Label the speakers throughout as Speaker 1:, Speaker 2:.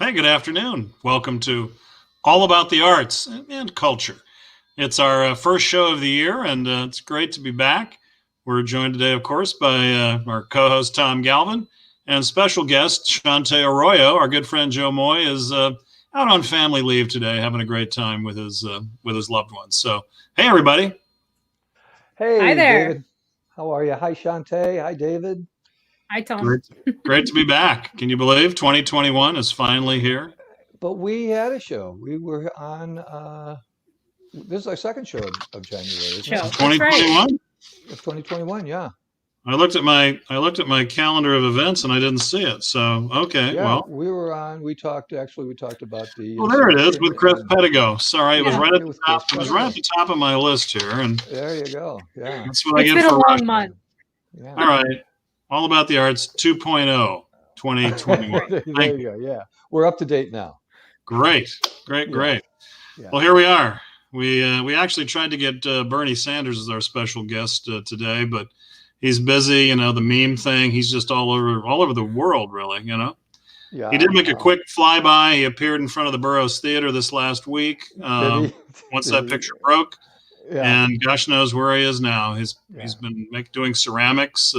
Speaker 1: Hey, good afternoon. Welcome to All About the Arts and Culture. It's our first show of the year, and it's great to be back. We're joined today, of course, by our co-host Tom Galvin and special guest Shante Arroyo. Our good friend Joe Moy is out on family leave today, having a great time with his loved ones. So, hey, everybody.
Speaker 2: Hi
Speaker 3: Hey,
Speaker 2: there.
Speaker 3: David. How are you? Hi, Shantae. Hi, David.
Speaker 2: Hi, Tom.
Speaker 1: Great, great to be back. Can you believe 2021 is finally here?
Speaker 3: But we had a show. We were on, this is our second show of January, isn't it?
Speaker 2: Show. That's right.
Speaker 1: 2021.
Speaker 3: Of 2021, yeah.
Speaker 1: I looked at my calendar of events and I didn't see it. So okay,
Speaker 3: Yeah,
Speaker 1: well,
Speaker 3: we talked about the
Speaker 1: well there it is
Speaker 3: insurrection
Speaker 1: with Chris
Speaker 3: and
Speaker 1: Pedigo. Sorry, it was
Speaker 2: Yeah.
Speaker 1: right at the
Speaker 3: with
Speaker 1: top.
Speaker 3: Chris
Speaker 1: It was right at
Speaker 3: Pedigo.
Speaker 1: the top of my list here, and
Speaker 3: There you go. Yeah,
Speaker 1: that's what I
Speaker 2: It's
Speaker 1: get
Speaker 2: been a
Speaker 1: for
Speaker 2: long
Speaker 1: rushing.
Speaker 2: month.
Speaker 3: yeah.
Speaker 1: All right, All About the Arts 2.0, 2021.
Speaker 2: Right.
Speaker 1: Thank
Speaker 3: There you
Speaker 1: you.
Speaker 3: go. Yeah, we're up to date now.
Speaker 1: Great, great,
Speaker 3: Yeah,
Speaker 1: great.
Speaker 3: yeah.
Speaker 1: Well, here we are. We actually tried to get Bernie Sanders as our special guest today, but he's busy. You know, the meme thing. He's just all over the world, really. You know. He did
Speaker 3: Yeah.
Speaker 1: make a quick flyby. He appeared in front of the Burroughs Theater this last week.
Speaker 3: Did he?
Speaker 1: Once
Speaker 3: Did
Speaker 1: that
Speaker 3: he?
Speaker 1: picture broke,
Speaker 3: Yeah,
Speaker 1: and gosh knows where he is now. He's
Speaker 3: yeah.
Speaker 1: been doing ceramics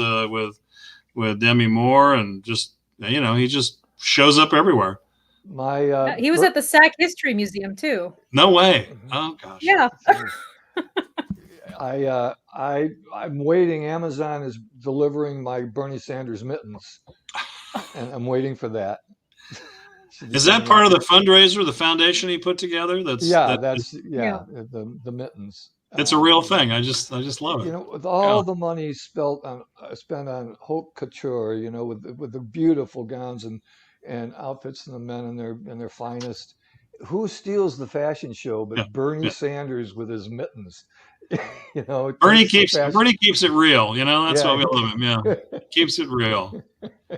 Speaker 1: with Demi Moore, and just he just shows up everywhere.
Speaker 3: My
Speaker 2: He was at the SAC History Museum too.
Speaker 1: No way.
Speaker 3: Mhm.
Speaker 1: Oh gosh.
Speaker 2: Yeah.
Speaker 3: Jeez. I'm waiting. Amazon is delivering my Bernie Sanders mittens, and I'm waiting for that. Should be
Speaker 1: Is that
Speaker 3: coming
Speaker 1: part
Speaker 3: out.
Speaker 1: of the fundraiser, the foundation he put together?
Speaker 3: Yeah,
Speaker 2: Yeah.
Speaker 3: the mittens.
Speaker 1: It's a real thing. I just love
Speaker 3: You
Speaker 1: it.
Speaker 3: know, with
Speaker 1: Yeah.
Speaker 3: all the money spent on haute couture, you know, with the beautiful gowns and outfits and the men in their finest. Who steals the fashion show
Speaker 1: Yeah.
Speaker 3: but Bernie
Speaker 1: Yeah.
Speaker 3: Sanders with his mittens? You know, it
Speaker 1: Bernie
Speaker 3: takes the
Speaker 1: keeps
Speaker 3: fashion.
Speaker 1: Bernie keeps it real. That's why
Speaker 3: Yeah.
Speaker 1: we love him. Yeah. Keeps it real.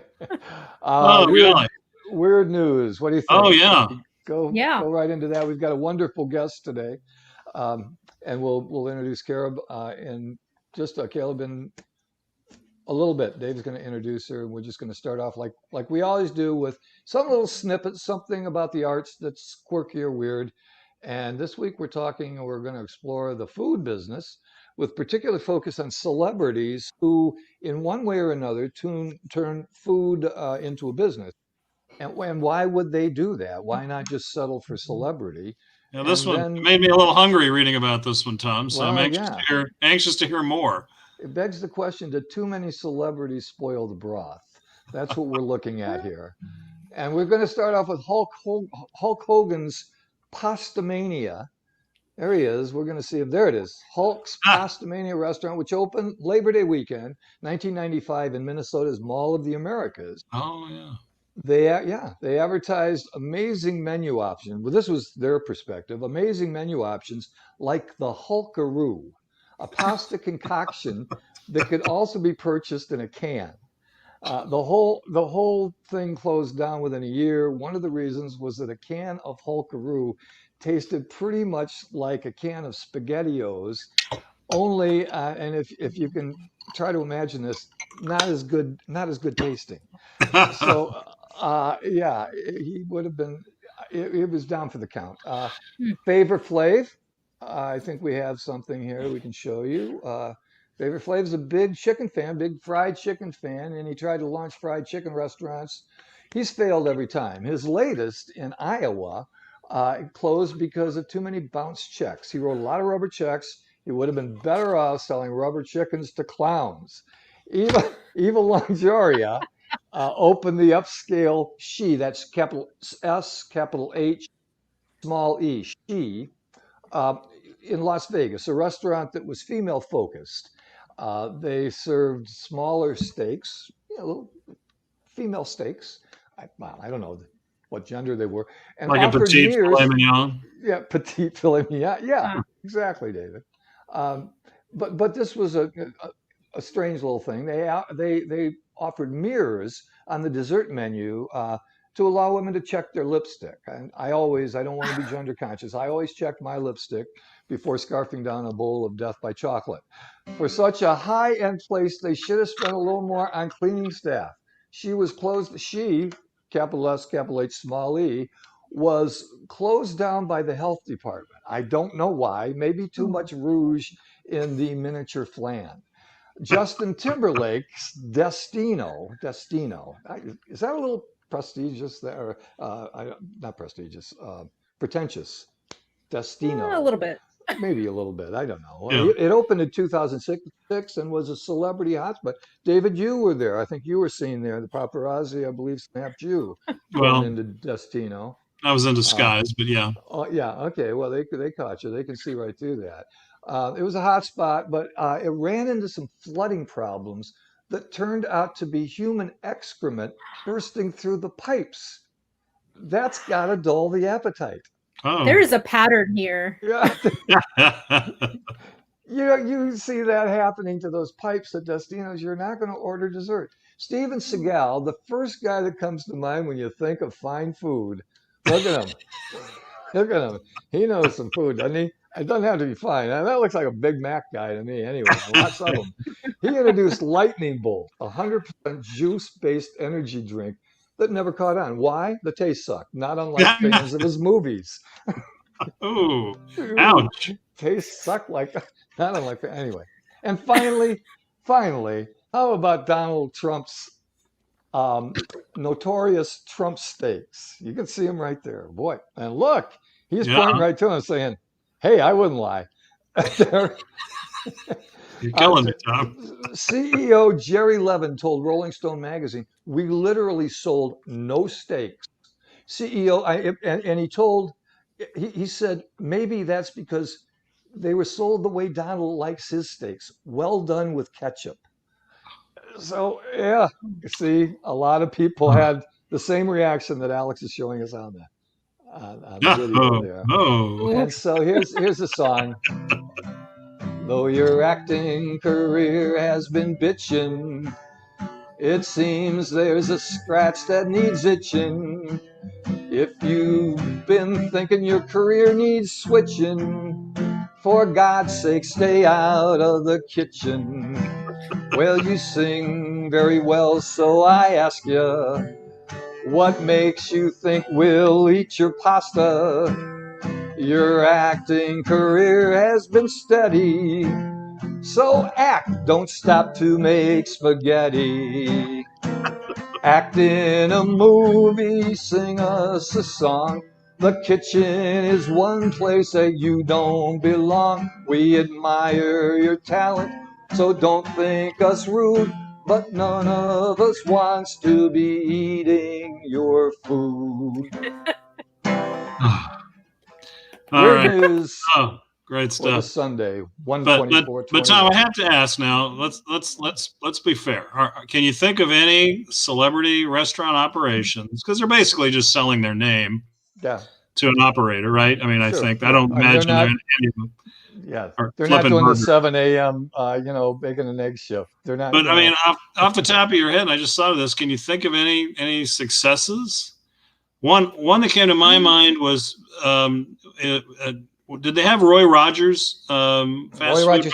Speaker 3: uh,
Speaker 1: Oh,
Speaker 3: weird,
Speaker 1: really?
Speaker 3: weird news. What do you
Speaker 1: Oh,
Speaker 3: think? Should
Speaker 1: yeah.
Speaker 3: we go
Speaker 2: Yeah.
Speaker 3: go right into that? We've got a wonderful guest today, and we'll introduce Carob in just Caleb in a little bit. Dave's going to introduce her, and we're just going to start off like we always do with some little snippet, something about the arts that's quirky or weird. And this week we're going to explore the food business with particular focus on celebrities who, in one way or another, turn food into a business. And why would they do that? Why not just settle for celebrity?
Speaker 1: Yeah, this
Speaker 3: And
Speaker 1: one
Speaker 3: then,
Speaker 1: made me a little hungry reading about this one, Tom. So I'm
Speaker 3: well,
Speaker 1: anxious to
Speaker 3: yeah,
Speaker 1: hear more.
Speaker 3: it begs the question, did too many celebrities spoil the broth? That's what we're looking at here. And we're going to start off with Hulk Hogan's Pastamania. There he is. We're going to see if there it is. Hulk's
Speaker 1: Ah,
Speaker 3: Pastamania restaurant, which opened Labor Day weekend, 1995 in Minnesota's Mall of the Americas.
Speaker 1: oh yeah.
Speaker 3: They advertised amazing menu options. Well, this was their perspective. Amazing menu options like the Hulkaroo, a pasta concoction that could also be purchased in a can. The whole thing closed down within a year. One of the reasons was that a can of Hulkaroo tasted pretty much like a can of SpaghettiOs, only and if you can try to imagine this, not as good tasting. So yeah, he would have been. It was down for the count.
Speaker 2: Hmm.
Speaker 3: Favor Flav, I think we have something here we can show you. Favor Flav's a big chicken fan, big fried chicken fan, and he tried to launch fried chicken restaurants. He's failed every time. His latest in Iowa closed because of too many bounce checks. He wrote a lot of rubber checks. He would have been better off selling rubber chickens to clowns. Eva Longoria opened the upscale that's capital S, capital H, small e, she, uh, in Las Vegas, a restaurant that was female focused. They served smaller steaks, little female steaks. I don't know what gender they were, and
Speaker 1: Like a
Speaker 3: offered
Speaker 1: petite filet
Speaker 3: mirrors.
Speaker 1: mignon.
Speaker 3: Yeah, petite filet mignon. Yeah,
Speaker 2: Ah.
Speaker 3: exactly, David. Um, but this was a strange little thing. They offered mirrors on the dessert menu to allow women to check their lipstick. And I don't want to be gender conscious. I always check my lipstick before scarfing down a bowl of death by chocolate. For such a high-end place, they should have spent a little more on cleaning staff. She was closed. She, capital S, capital H, small e, was closed down by the health department. I don't know why. Maybe too much rouge in the miniature flan. Justin Timberlake's Destino. Is that a little prestigious there? Not prestigious, pretentious.
Speaker 2: A
Speaker 3: Destino.
Speaker 2: little bit.
Speaker 3: Maybe a little bit. I don't know.
Speaker 1: Yeah.
Speaker 3: It opened in 2006 and was a celebrity hotspot. David, you were there. I think you were seen there. The paparazzi, I believe, snapped you going
Speaker 1: Well,
Speaker 3: into Destino.
Speaker 1: I was in disguise, but yeah.
Speaker 3: Oh, yeah. Okay. Well, they caught you. They can see right through that. It was a hot spot, but it ran into some flooding problems that turned out to be human excrement bursting through the pipes. That's got to dull the appetite.
Speaker 1: Oh.
Speaker 2: There is a pattern here.
Speaker 3: Yeah. You see that happening to those pipes at Destino's, you're not going to order dessert. Steven Seagal, the first guy that comes to mind when you think of fine food. Look at him. Look at him. He knows some food, doesn't he? It doesn't have to be fine. That looks like a Big Mac guy to me anyway. Lots of them. He introduced Lightning Bolt, a 100% juice-based energy drink that never caught on. Why? The taste sucked, not unlike fans of his movies.
Speaker 1: Oh, ouch.
Speaker 3: Taste sucked like, not unlike, anyway. And finally, how about Donald Trump's notorious Trump steaks? You can see him right there. Boy, and look, he's pointing right to him saying, hey, I wouldn't lie.
Speaker 1: You're killing it, Tom.
Speaker 3: CEO Jerry Levin told Rolling Stone magazine, we literally sold no steaks. CEO, and he told, he said, maybe that's because they were sold the way Donald likes his steaks, well done with ketchup. So, yeah, you see, a lot of people had the same reaction that Alex is showing us on the video there.
Speaker 1: Oh.
Speaker 3: And so here's the song. Though your acting career has been bitchin', it seems there's a scratch that needs itching. If you've been thinking your career needs switching, for God's sake, stay out of the kitchen. Well, you sing very well, so I ask you, what makes you think we'll eat your pasta? Your acting career has been steady, so act, don't stop to make spaghetti. Act in a movie, sing us a song. The kitchen is one place that you don't belong. We admire your talent, so don't think us rude, but none of us wants to be eating your food.
Speaker 1: All right.
Speaker 3: News
Speaker 1: Oh, great
Speaker 3: for the
Speaker 1: stuff.
Speaker 3: Sunday, 124.
Speaker 1: But Tom, I have to ask now. Let's be fair. Can you think of any celebrity restaurant operations? Because they're basically just selling their name to an operator, right? I mean, I think I don't imagine there any of them.
Speaker 3: Yeah, they're not doing the 7 a.m. Bacon and egg shift. They're not.
Speaker 1: But I mean, off the top of your head, and I just thought of this. Can you think of any successes? One that came to my mind was, did they have Roy Rogers?
Speaker 3: Roy Rogers.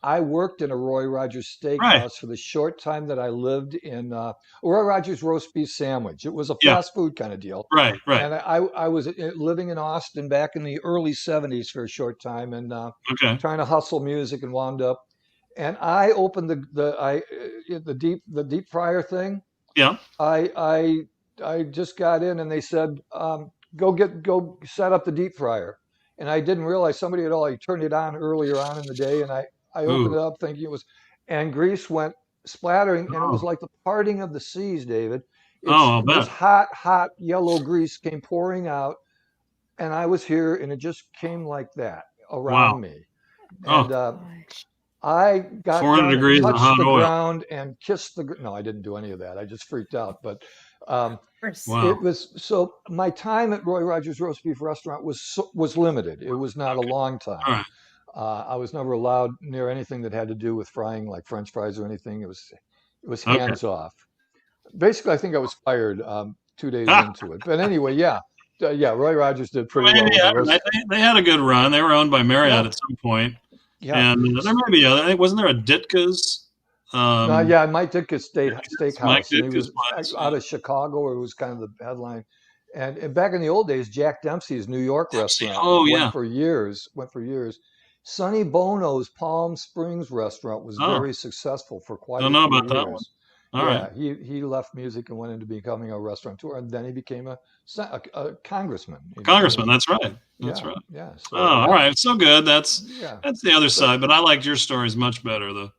Speaker 3: I worked in a Roy Rogers steakhouse for the short time that I lived in Roy Rogers roast beef sandwich. It was a fast food kind of deal.
Speaker 1: Right.
Speaker 3: And I was living in Austin back in the early 70s for a short time and trying to hustle music and wound up. And I opened the deep fryer thing.
Speaker 1: Yeah.
Speaker 3: I just got in and they said, go set up the deep fryer. And I didn't realize somebody had already turned it on earlier on in the day. And I opened it up thinking it was, and grease went splattering and it was like the parting of the seas, David. It was hot yellow grease came pouring out and I was here and it just came like that around me. And I got
Speaker 1: 400 degrees
Speaker 3: touched
Speaker 1: of hot
Speaker 3: the
Speaker 1: oil.
Speaker 3: ground and kissed no, I didn't do any of that. I just freaked out. But it was, so my time at Roy Rogers Roast Beef Restaurant was limited. It was not a long time.
Speaker 1: All right.
Speaker 3: I was never allowed near anything that had to do with frying, like French fries or anything. It was hands off. Basically, I think I was fired 2 days into it. But anyway, Roy Rogers did pretty well.
Speaker 1: They had a good run. They were owned by Marriott at some point.
Speaker 3: Yeah.
Speaker 1: And there may be other. Wasn't there a Ditka's
Speaker 3: Yeah, Mike Ditka's
Speaker 1: Mike
Speaker 3: Steakhouse, and he
Speaker 1: Ditka's
Speaker 3: was
Speaker 1: place.
Speaker 3: out of Chicago, or it was kind of the headline. And back in the old days, Jack Dempsey's New York restaurant
Speaker 1: Oh
Speaker 3: went
Speaker 1: yeah.
Speaker 3: for years. Went for years. Sonny Bono's Palm Springs restaurant was
Speaker 1: Oh,
Speaker 3: very successful for quite
Speaker 1: don't
Speaker 3: a
Speaker 1: know
Speaker 3: few
Speaker 1: about that one.
Speaker 3: years.
Speaker 1: All right.
Speaker 3: Yeah, he left music and went into becoming a restaurateur, and then he became a congressman.
Speaker 1: Congressman, that's right. That's
Speaker 3: Yeah,
Speaker 1: right.
Speaker 3: yeah.
Speaker 1: Oh,
Speaker 3: So
Speaker 1: all right. So good. That's
Speaker 3: yeah.
Speaker 1: the other
Speaker 3: So
Speaker 1: side, but I liked your stories much better. The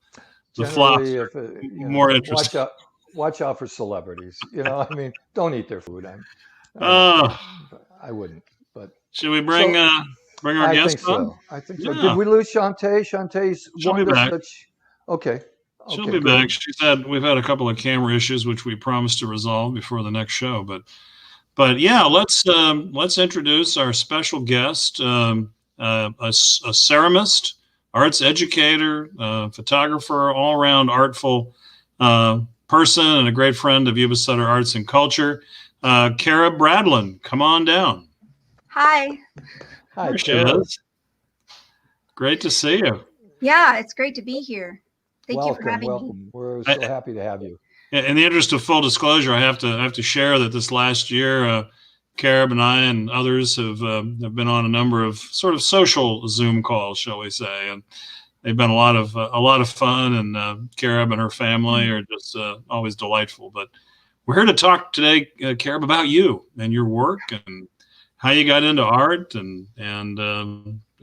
Speaker 1: flops
Speaker 3: generally, if
Speaker 1: are more interesting.
Speaker 3: watch out for celebrities. I mean, don't eat their food. I don't.
Speaker 1: Oh,
Speaker 3: I wouldn't. But
Speaker 1: should we
Speaker 3: so
Speaker 1: bring our
Speaker 3: I
Speaker 1: guest
Speaker 3: think
Speaker 1: on?
Speaker 3: so. I think so. Did
Speaker 1: Yeah,
Speaker 3: we lose Shantae? Shantae's
Speaker 1: she'll be
Speaker 3: warned us
Speaker 1: back.
Speaker 3: that okay.
Speaker 1: She'll
Speaker 3: Okay,
Speaker 1: be back.
Speaker 3: good.
Speaker 1: We've had a couple of camera issues which we promised to resolve before the next show, but yeah, let's introduce our special guest, a ceramist, arts educator, photographer, all around artful person, and a great friend of YubaSutter Arts and Culture. Carob Bradlyn, come on down.
Speaker 4: Hi.
Speaker 3: Hi,
Speaker 1: There she
Speaker 3: Carob.
Speaker 1: is. Great to see you.
Speaker 4: Yeah, it's great to be here. Thank you for having me.
Speaker 3: Welcome. We're so happy to have you.
Speaker 1: In the interest of full disclosure, I have to share that this last year, Carob and I and others have been on a number of sort of social Zoom calls, shall we say, and they've been a lot of fun. And Carob and her family are just always delightful. But we're here to talk today, Carob, about you and your work and how you got into art and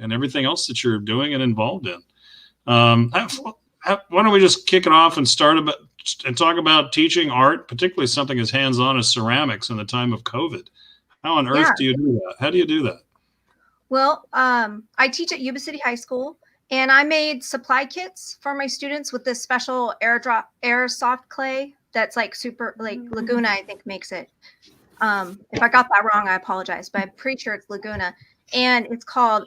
Speaker 1: everything else that you're doing and involved in. Why don't we just kick it off and talk about teaching art, particularly something as hands-on as ceramics in the time of COVID? How on earth do you do that? How do you do that?
Speaker 4: Well, I teach at Yuba City High School, and I made supply kits for my students with this special airsoft clay that's like Laguna, I think, makes it. If I got that wrong, I apologize, but I'm pretty sure it's Laguna. And it's called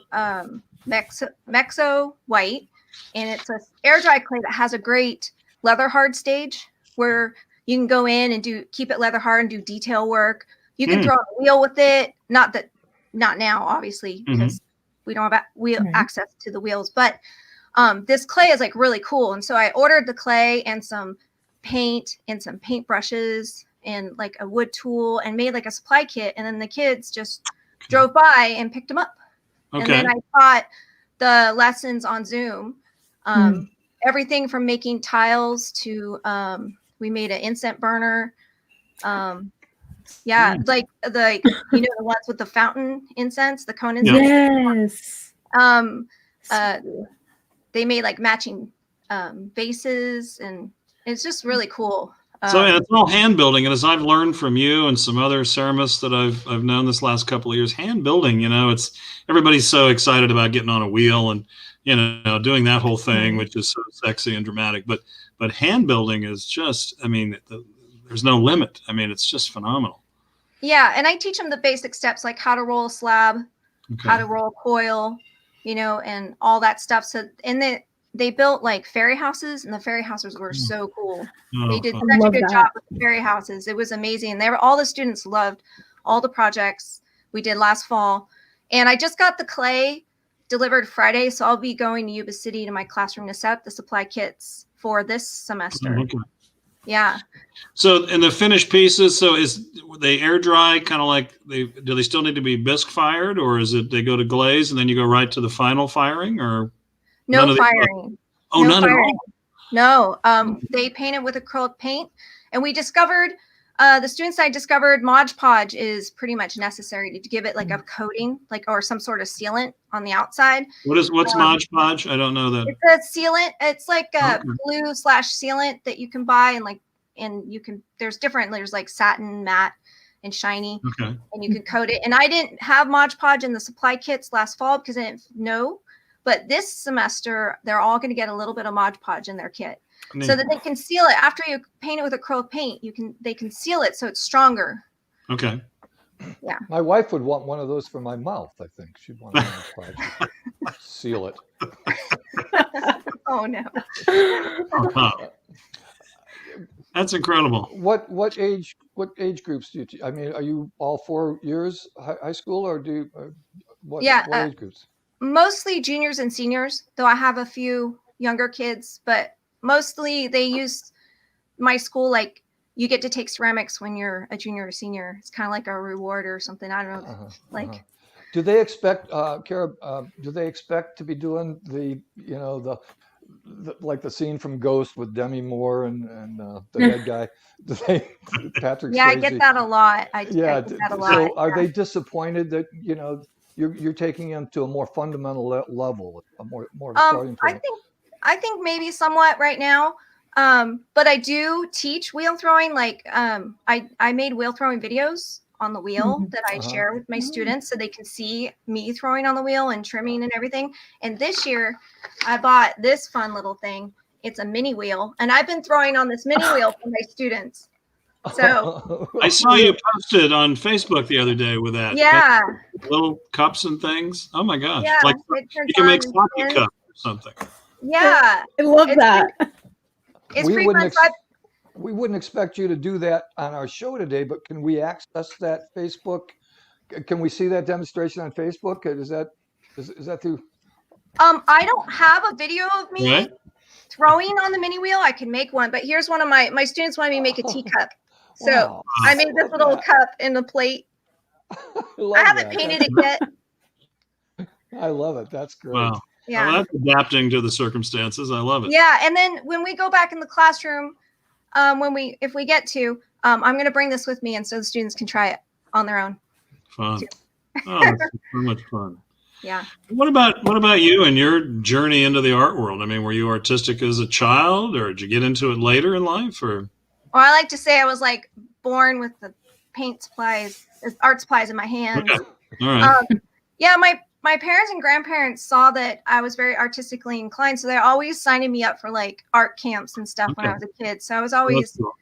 Speaker 4: Mexo White. And it's an air dry clay that has a great leather hard stage where you can go in and keep it leather hard and do detail work. You can throw a wheel with it. Not now, obviously, because we don't have access to the wheels. But this clay is like really cool. And so I ordered the clay and some paint and some paint brushes and like a wood tool and made like a supply kit. And then the kids just drove by and picked them up. Okay. And then I taught the lessons on Zoom. Everything from making tiles to we made an incense burner. Like the ones with the fountain incense, the cone incense. Yes. They made like matching vases, and it's just really cool.
Speaker 1: So it's all hand building, and as I've learned from you and some other ceramists that I've known this last couple of years, hand building, it's everybody's so excited about getting on a wheel and doing that whole thing, which is so sexy and dramatic. But hand building is just, there's no limit. It's just phenomenal.
Speaker 4: Yeah, and I teach them the basic steps like how to roll a slab, how to roll a coil, and all that stuff. So and they built like fairy houses, and the fairy houses were so cool. They did such a good job with the fairy houses. It was amazing. All the students loved all the projects we did last fall. And I just got the clay delivered Friday, so I'll be going to Yuba City to my classroom to set up the supply kits for this semester. Yeah.
Speaker 1: So in the finished pieces, so they air dry kind of like do they still need to be bisque fired, or is it they go to glaze and then you go right to the final firing, or
Speaker 4: no firing?
Speaker 1: Oh, none at all.
Speaker 4: No. They painted with acrylic paint, and we discovered the students I discovered Mod Podge is pretty much necessary to give it like a coating, or some sort of sealant on the outside.
Speaker 1: What's Mod Podge? I don't know that.
Speaker 4: It's a sealant. It's like a glue/sealant that you can buy, there's like satin, matte, and shiny. Okay. And you can coat it. And I didn't have Mod Podge in the supply kits last fall because I didn't know. But this semester, they're all going to get a little bit of Mod Podge in their kit. So that they can seal it after you paint it with acrylic paint. They can seal it so it's stronger.
Speaker 1: Okay.
Speaker 4: Yeah.
Speaker 3: My wife would want one of those for my mouth. I think she'd want to seal it.
Speaker 4: Oh no.
Speaker 1: That's incredible.
Speaker 3: What age groups do you teach? Are you all 4 years high school, or what age groups?
Speaker 4: Mostly juniors and seniors, though I have a few younger kids, but mostly they use my school, like you get to take ceramics when you're a junior or senior. It's kind of like a reward or something. I don't know. Like,
Speaker 3: do they expect, Carob, do they expect to be doing the, like the scene from Ghost with Demi Moore and the head guy? Do they, Patrick
Speaker 4: yeah, I
Speaker 3: Swayze?
Speaker 4: get that a lot. I get that a lot.
Speaker 3: So are
Speaker 4: yeah.
Speaker 3: they disappointed that, you're taking them to a more fundamental level, a more starting point?
Speaker 4: I think maybe somewhat right now. But I do teach wheel throwing. Like, I made wheel throwing videos on the wheel that I share with my students so they can see me throwing on the wheel and trimming and everything. And this year I bought this fun little thing. It's a mini wheel, and I've been throwing on this mini wheel for my students. So
Speaker 1: I saw you posted on Facebook the other day with that.
Speaker 4: yeah,
Speaker 1: Little cups and things. Oh my gosh.
Speaker 4: yeah,
Speaker 1: Like
Speaker 4: it turns
Speaker 1: you can make
Speaker 4: on
Speaker 1: sloppy
Speaker 4: and
Speaker 1: cups or something.
Speaker 4: yeah,
Speaker 2: I love that.
Speaker 4: it's
Speaker 3: we
Speaker 4: pretty
Speaker 3: wouldn't
Speaker 4: fun.
Speaker 3: we wouldn't expect you to do that on our show today, but can we access that Facebook? Can we see that demonstration on Facebook? Is that through?
Speaker 4: I don't have a video of me
Speaker 1: Right?
Speaker 4: throwing on the mini wheel. I can make one, but here's one of my students wanted me to make a teacup. So
Speaker 3: Wow.
Speaker 4: I made this little cup in the plate. I haven't painted it yet.
Speaker 3: I love it. That's great.
Speaker 1: Wow.
Speaker 4: Yeah.
Speaker 1: Well, that's adapting to the circumstances. I love it.
Speaker 4: Yeah. And then when we go back in the classroom, if we get to, I'm going to bring this with me, and so the students can try it on their own.
Speaker 1: Fun. Oh, that's so much fun.
Speaker 4: Yeah.
Speaker 1: What about you and your journey into the art world? I mean, were you artistic as a child, or did you get into it later in life? Or
Speaker 4: Well, I like to say I was like born with the paint supplies, art supplies in my hands.
Speaker 1: Okay. All right.
Speaker 4: Yeah, my parents and grandparents saw that I was very artistically inclined, so they always signing me up for like art camps and stuff when I was a kid. So I was always
Speaker 1: Cool.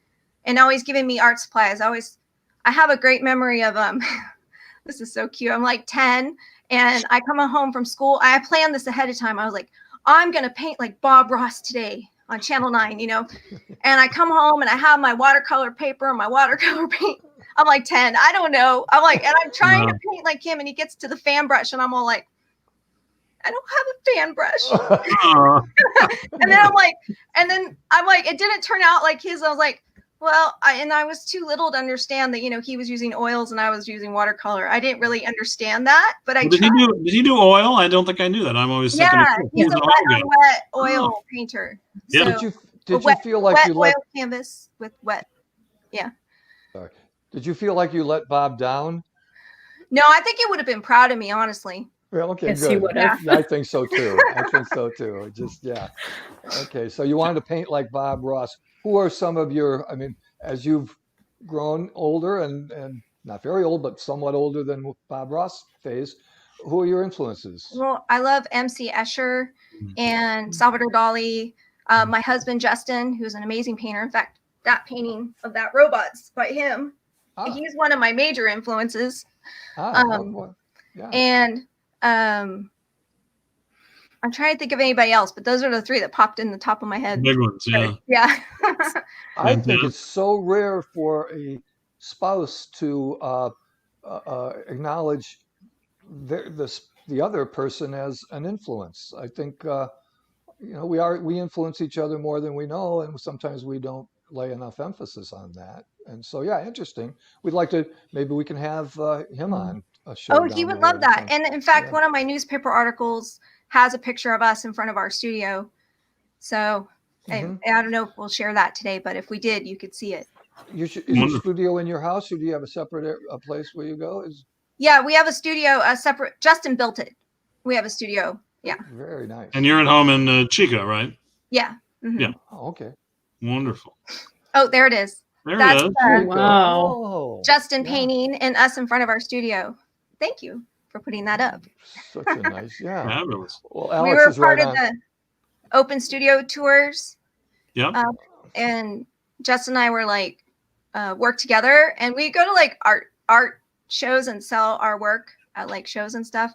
Speaker 4: always giving me art supplies. I have a great memory of this is so cute. I'm like 10 and I come home from school. I planned this ahead of time. I was like, I'm gonna paint like Bob Ross today on Channel 9, And I come home and I have my watercolor paper and my watercolor paint. I'm like 10. I don't know. I'm like, and I'm trying to paint like him, and he gets to the fan brush, and I'm all like, I don't have a fan brush. and then I'm like, it didn't turn out like his. I was like, well, I was too little to understand that, he was using oils and I was using watercolor. I didn't really understand that, but
Speaker 1: Did he do oil? I don't think I knew that. I'm always thinking
Speaker 4: he's a wet oil painter.
Speaker 1: Yeah.
Speaker 4: So,
Speaker 3: did you feel like you let
Speaker 4: oil canvas with wet? Yeah.
Speaker 3: Sorry. Did you feel like you let Bob down?
Speaker 4: No, I think he would have been proud of me, honestly.
Speaker 3: Well, okay,
Speaker 2: Yes,
Speaker 3: good.
Speaker 2: he would have.
Speaker 3: I think so too. Yeah. Okay, so you wanted to paint like Bob Ross. Who are some of your, as you've grown older and not very old, but somewhat older than Bob Ross phase, who are your influences?
Speaker 4: Well, I love MC Escher and Salvador Dali. My husband, Justin, who's an amazing painter. In fact, that painting of that robot's by him. He's one of my major influences.
Speaker 3: Yeah.
Speaker 4: And I'm trying to think of anybody else, but those are the three that popped in the top of my head.
Speaker 1: Big ones, yeah.
Speaker 4: Yeah.
Speaker 3: I think it's so rare for a spouse to acknowledge the other person as an influence. I think we influence each other more than we know, and sometimes we don't lay enough emphasis on that. And so, yeah, interesting. Maybe we can have him on a show.
Speaker 4: Oh, he would love that. And in fact, one of my newspaper articles has a picture of us in front of our studio. So I don't know if we'll share that today, but if we did, you could see it.
Speaker 3: Is your studio in your house, or do you have a separate place where you go?
Speaker 4: Yeah, we have a studio, separate. Justin built it. We have a studio. Yeah.
Speaker 3: Very nice.
Speaker 1: And you're at home in Chico, right?
Speaker 4: Yeah. Mm-hmm.
Speaker 1: Yeah.
Speaker 3: Oh, okay.
Speaker 1: Wonderful.
Speaker 4: Oh, there it is.
Speaker 1: That's
Speaker 4: it is.
Speaker 2: Wow.
Speaker 4: Justin painting and us in front of our studio. Thank you for putting that up.
Speaker 3: Such a nice,
Speaker 1: Fabulous.
Speaker 3: Well, Alex
Speaker 4: we were
Speaker 3: is
Speaker 4: part
Speaker 3: right
Speaker 4: of the open studio tours.
Speaker 1: Yep.
Speaker 4: And Justin and I were like, work together, and we go to like art shows and sell our work at like shows and stuff.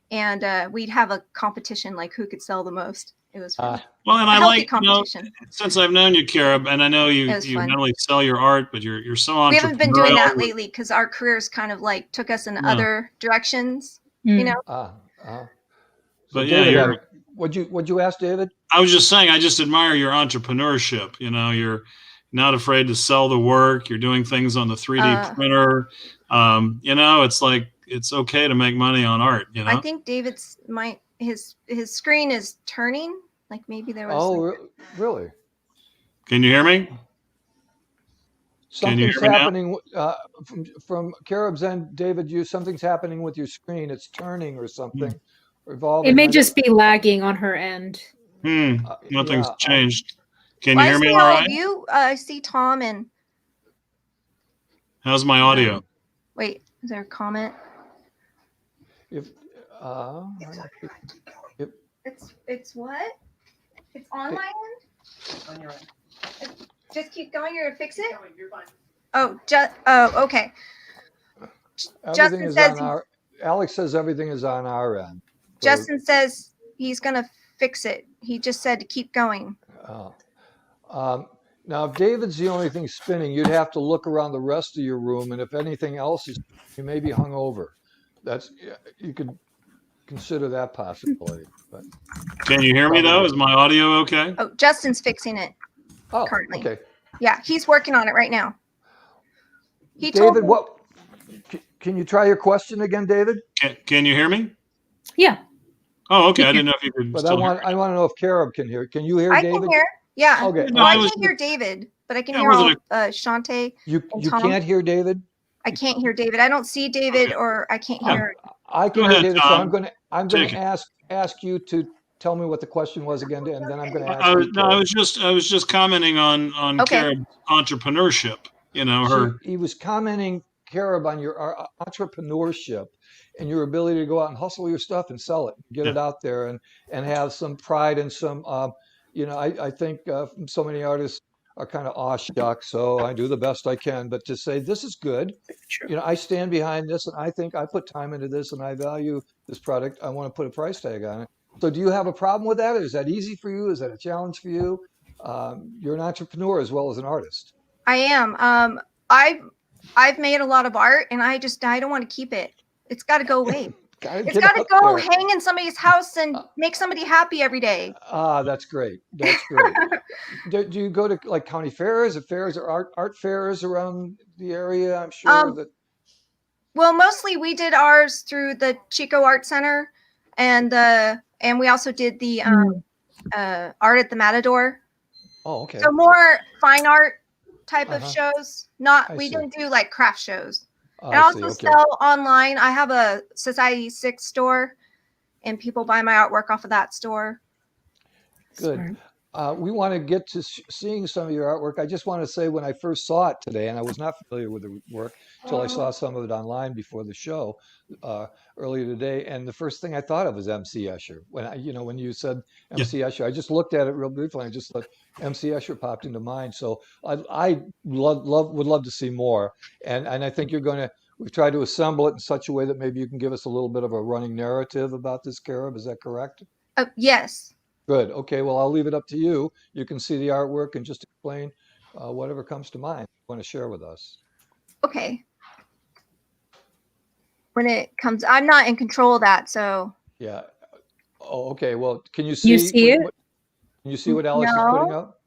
Speaker 4: And we'd have a competition, like who could sell the most. It was fun.
Speaker 1: Well, and I like,
Speaker 4: competition.
Speaker 1: Since I've known you, Carob, and I know you not only sell your art, but you're so entrepreneurial.
Speaker 4: We haven't been doing that lately because our careers kind of like took us in other directions,
Speaker 3: But
Speaker 1: so
Speaker 3: yeah,
Speaker 1: David,
Speaker 3: what'd you ask, David?
Speaker 1: I was just saying, I just admire your entrepreneurship. You know, you're not afraid to sell the work. You're doing things on the 3D printer. You know, it's like it's okay to make money on art. You know,
Speaker 4: I think David's his screen is turning. Like maybe there was.
Speaker 3: Oh, really?
Speaker 1: Can you hear me?
Speaker 3: Something's happening from Carob's end, David. Something's happening with your screen. It's turning or something, revolving.
Speaker 2: It may just be lagging on her end.
Speaker 1: Nothing's changed. Can you hear me
Speaker 4: I see
Speaker 1: all
Speaker 4: all
Speaker 1: right?
Speaker 4: of you. I see Tom and.
Speaker 1: How's my audio?
Speaker 4: Wait, is there a comment?
Speaker 3: It's
Speaker 4: what? It's on my end. On your end. Just keep going. You're gonna fix it. You're fine. Okay.
Speaker 3: Justin says Alex says everything is on our end.
Speaker 4: Justin says he's gonna fix it. He just said to keep going.
Speaker 3: Now, if David's the only thing spinning, you'd have to look around the rest of your room, and if anything else is, you may be hung over. You could consider that possibility. But
Speaker 1: can you hear me though? Is my audio okay?
Speaker 4: Oh, Justin's fixing it. Currently.
Speaker 3: Okay.
Speaker 4: Yeah, he's working on it right now.
Speaker 3: David, what? Can you try your question again, David?
Speaker 1: Can you hear me?
Speaker 2: Yeah.
Speaker 1: Oh, okay. I didn't know if you could.
Speaker 3: But I want to know if Carob can hear. Can you hear David?
Speaker 4: I can hear. Yeah.
Speaker 3: Okay.
Speaker 4: Well, I can't hear David, but I can hear all Shantae.
Speaker 3: You
Speaker 4: Tom.
Speaker 3: can't hear David?
Speaker 4: I can't hear David. I don't see David, or I can't hear.
Speaker 3: I can hear David.
Speaker 1: Tom.
Speaker 3: So I'm going to ask you to tell me what the question was again, and then I'm going to ask you.
Speaker 1: No, I was just commenting on Carob's entrepreneurship. You know,
Speaker 3: he was commenting, Carob, on your entrepreneurship and your ability to go out and hustle your stuff and sell it, get it out there, and have some pride and some. I think so many artists are kind of aw shucks, so I do the best I can. But to say this is good, I stand behind this, and I think I put time into this, and I value this product. I want to put a price tag on it. So, do you have a problem with that? Is that easy for you? Is that a challenge for you? You're an entrepreneur as well as an artist.
Speaker 4: I am. I've made a lot of art, and I don't want to keep it. It's got to go away. It's got to go hang in somebody's house and make somebody happy every day.
Speaker 3: That's great. That's great. Do you go to like county fairs or art fairs around the area? I'm sure that.
Speaker 4: Well, mostly we did ours through the Chico Art Center, and we also did the art at the Matador.
Speaker 3: Oh, okay.
Speaker 4: So more fine art type of shows. We didn't do like craft shows. I also sell online. I have a Society 6 store, and people buy my artwork off of that store.
Speaker 3: Good. We want to get to seeing some of your artwork. I just want to say when I first saw it today, and I was not familiar with the work until I saw some of it online before the show earlier today. And the first thing I thought of was MC Escher. When you said MC Escher, I just looked at it real briefly. And I just thought MC Escher popped into mind. So I would love to see more. And I think we've tried to assemble it in such a way that maybe you can give us a little bit of a running narrative about this, Carob. Is that correct?
Speaker 4: Yes.
Speaker 3: Good. Okay. Well, I'll leave it up to you. You can see the artwork and just explain whatever comes to mind you want to share with us.
Speaker 4: Okay. When it comes, I'm not in control of that, so.
Speaker 3: Yeah. Oh, okay. Well, can you see?
Speaker 2: You see it?
Speaker 3: Can you see what Alex is putting up?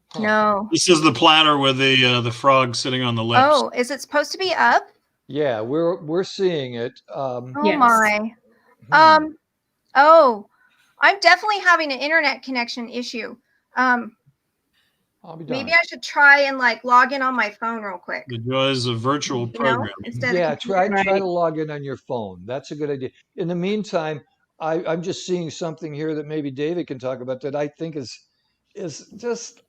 Speaker 4: Huh. No.
Speaker 1: This is the platter with the frog sitting on the lips.
Speaker 4: Oh, is it supposed to be up?
Speaker 3: Yeah, we're seeing it.
Speaker 4: My. Oh. I'm definitely having an internet connection issue. Maybe I should try and log in on my phone real quick.
Speaker 1: The joys of virtual programming.
Speaker 3: Try to log in on your phone. That's a good idea. In the meantime, I'm just seeing something here that maybe David can talk about that I think is just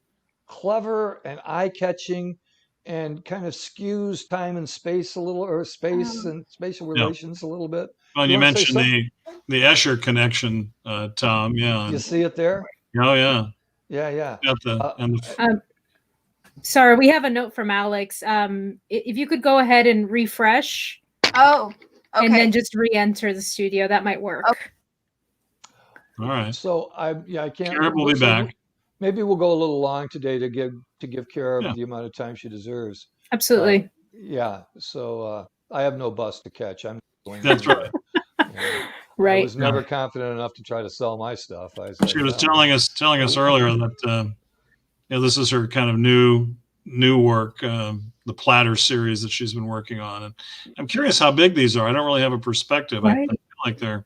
Speaker 3: clever and eye-catching and kind of skews time and space a little, or space and spatial relations a little bit.
Speaker 1: Well, you mentioned the Escher connection, Tom. Yeah.
Speaker 3: You see it there?
Speaker 1: Oh, yeah.
Speaker 3: Yeah.
Speaker 2: Sorry, we have a note from Alex. If you could go ahead and refresh.
Speaker 4: Oh, okay.
Speaker 2: And then just re-enter the studio, that might work.
Speaker 4: Okay.
Speaker 1: All right.
Speaker 3: So I can't.
Speaker 1: Carob will be back.
Speaker 3: Maybe we'll go a little long today to give Carob the amount of time she deserves.
Speaker 2: Absolutely.
Speaker 3: So I have no bus to catch. I'm going.
Speaker 1: That's right.
Speaker 2: Right.
Speaker 3: I was never confident enough to try to sell my stuff. I was like,
Speaker 1: She was
Speaker 3: "Oh,
Speaker 1: telling us earlier that this is her kind of new work, the platter series that she's been working on. And I'm curious how big these are. I don't really have a perspective. I
Speaker 2: Right.
Speaker 1: feel like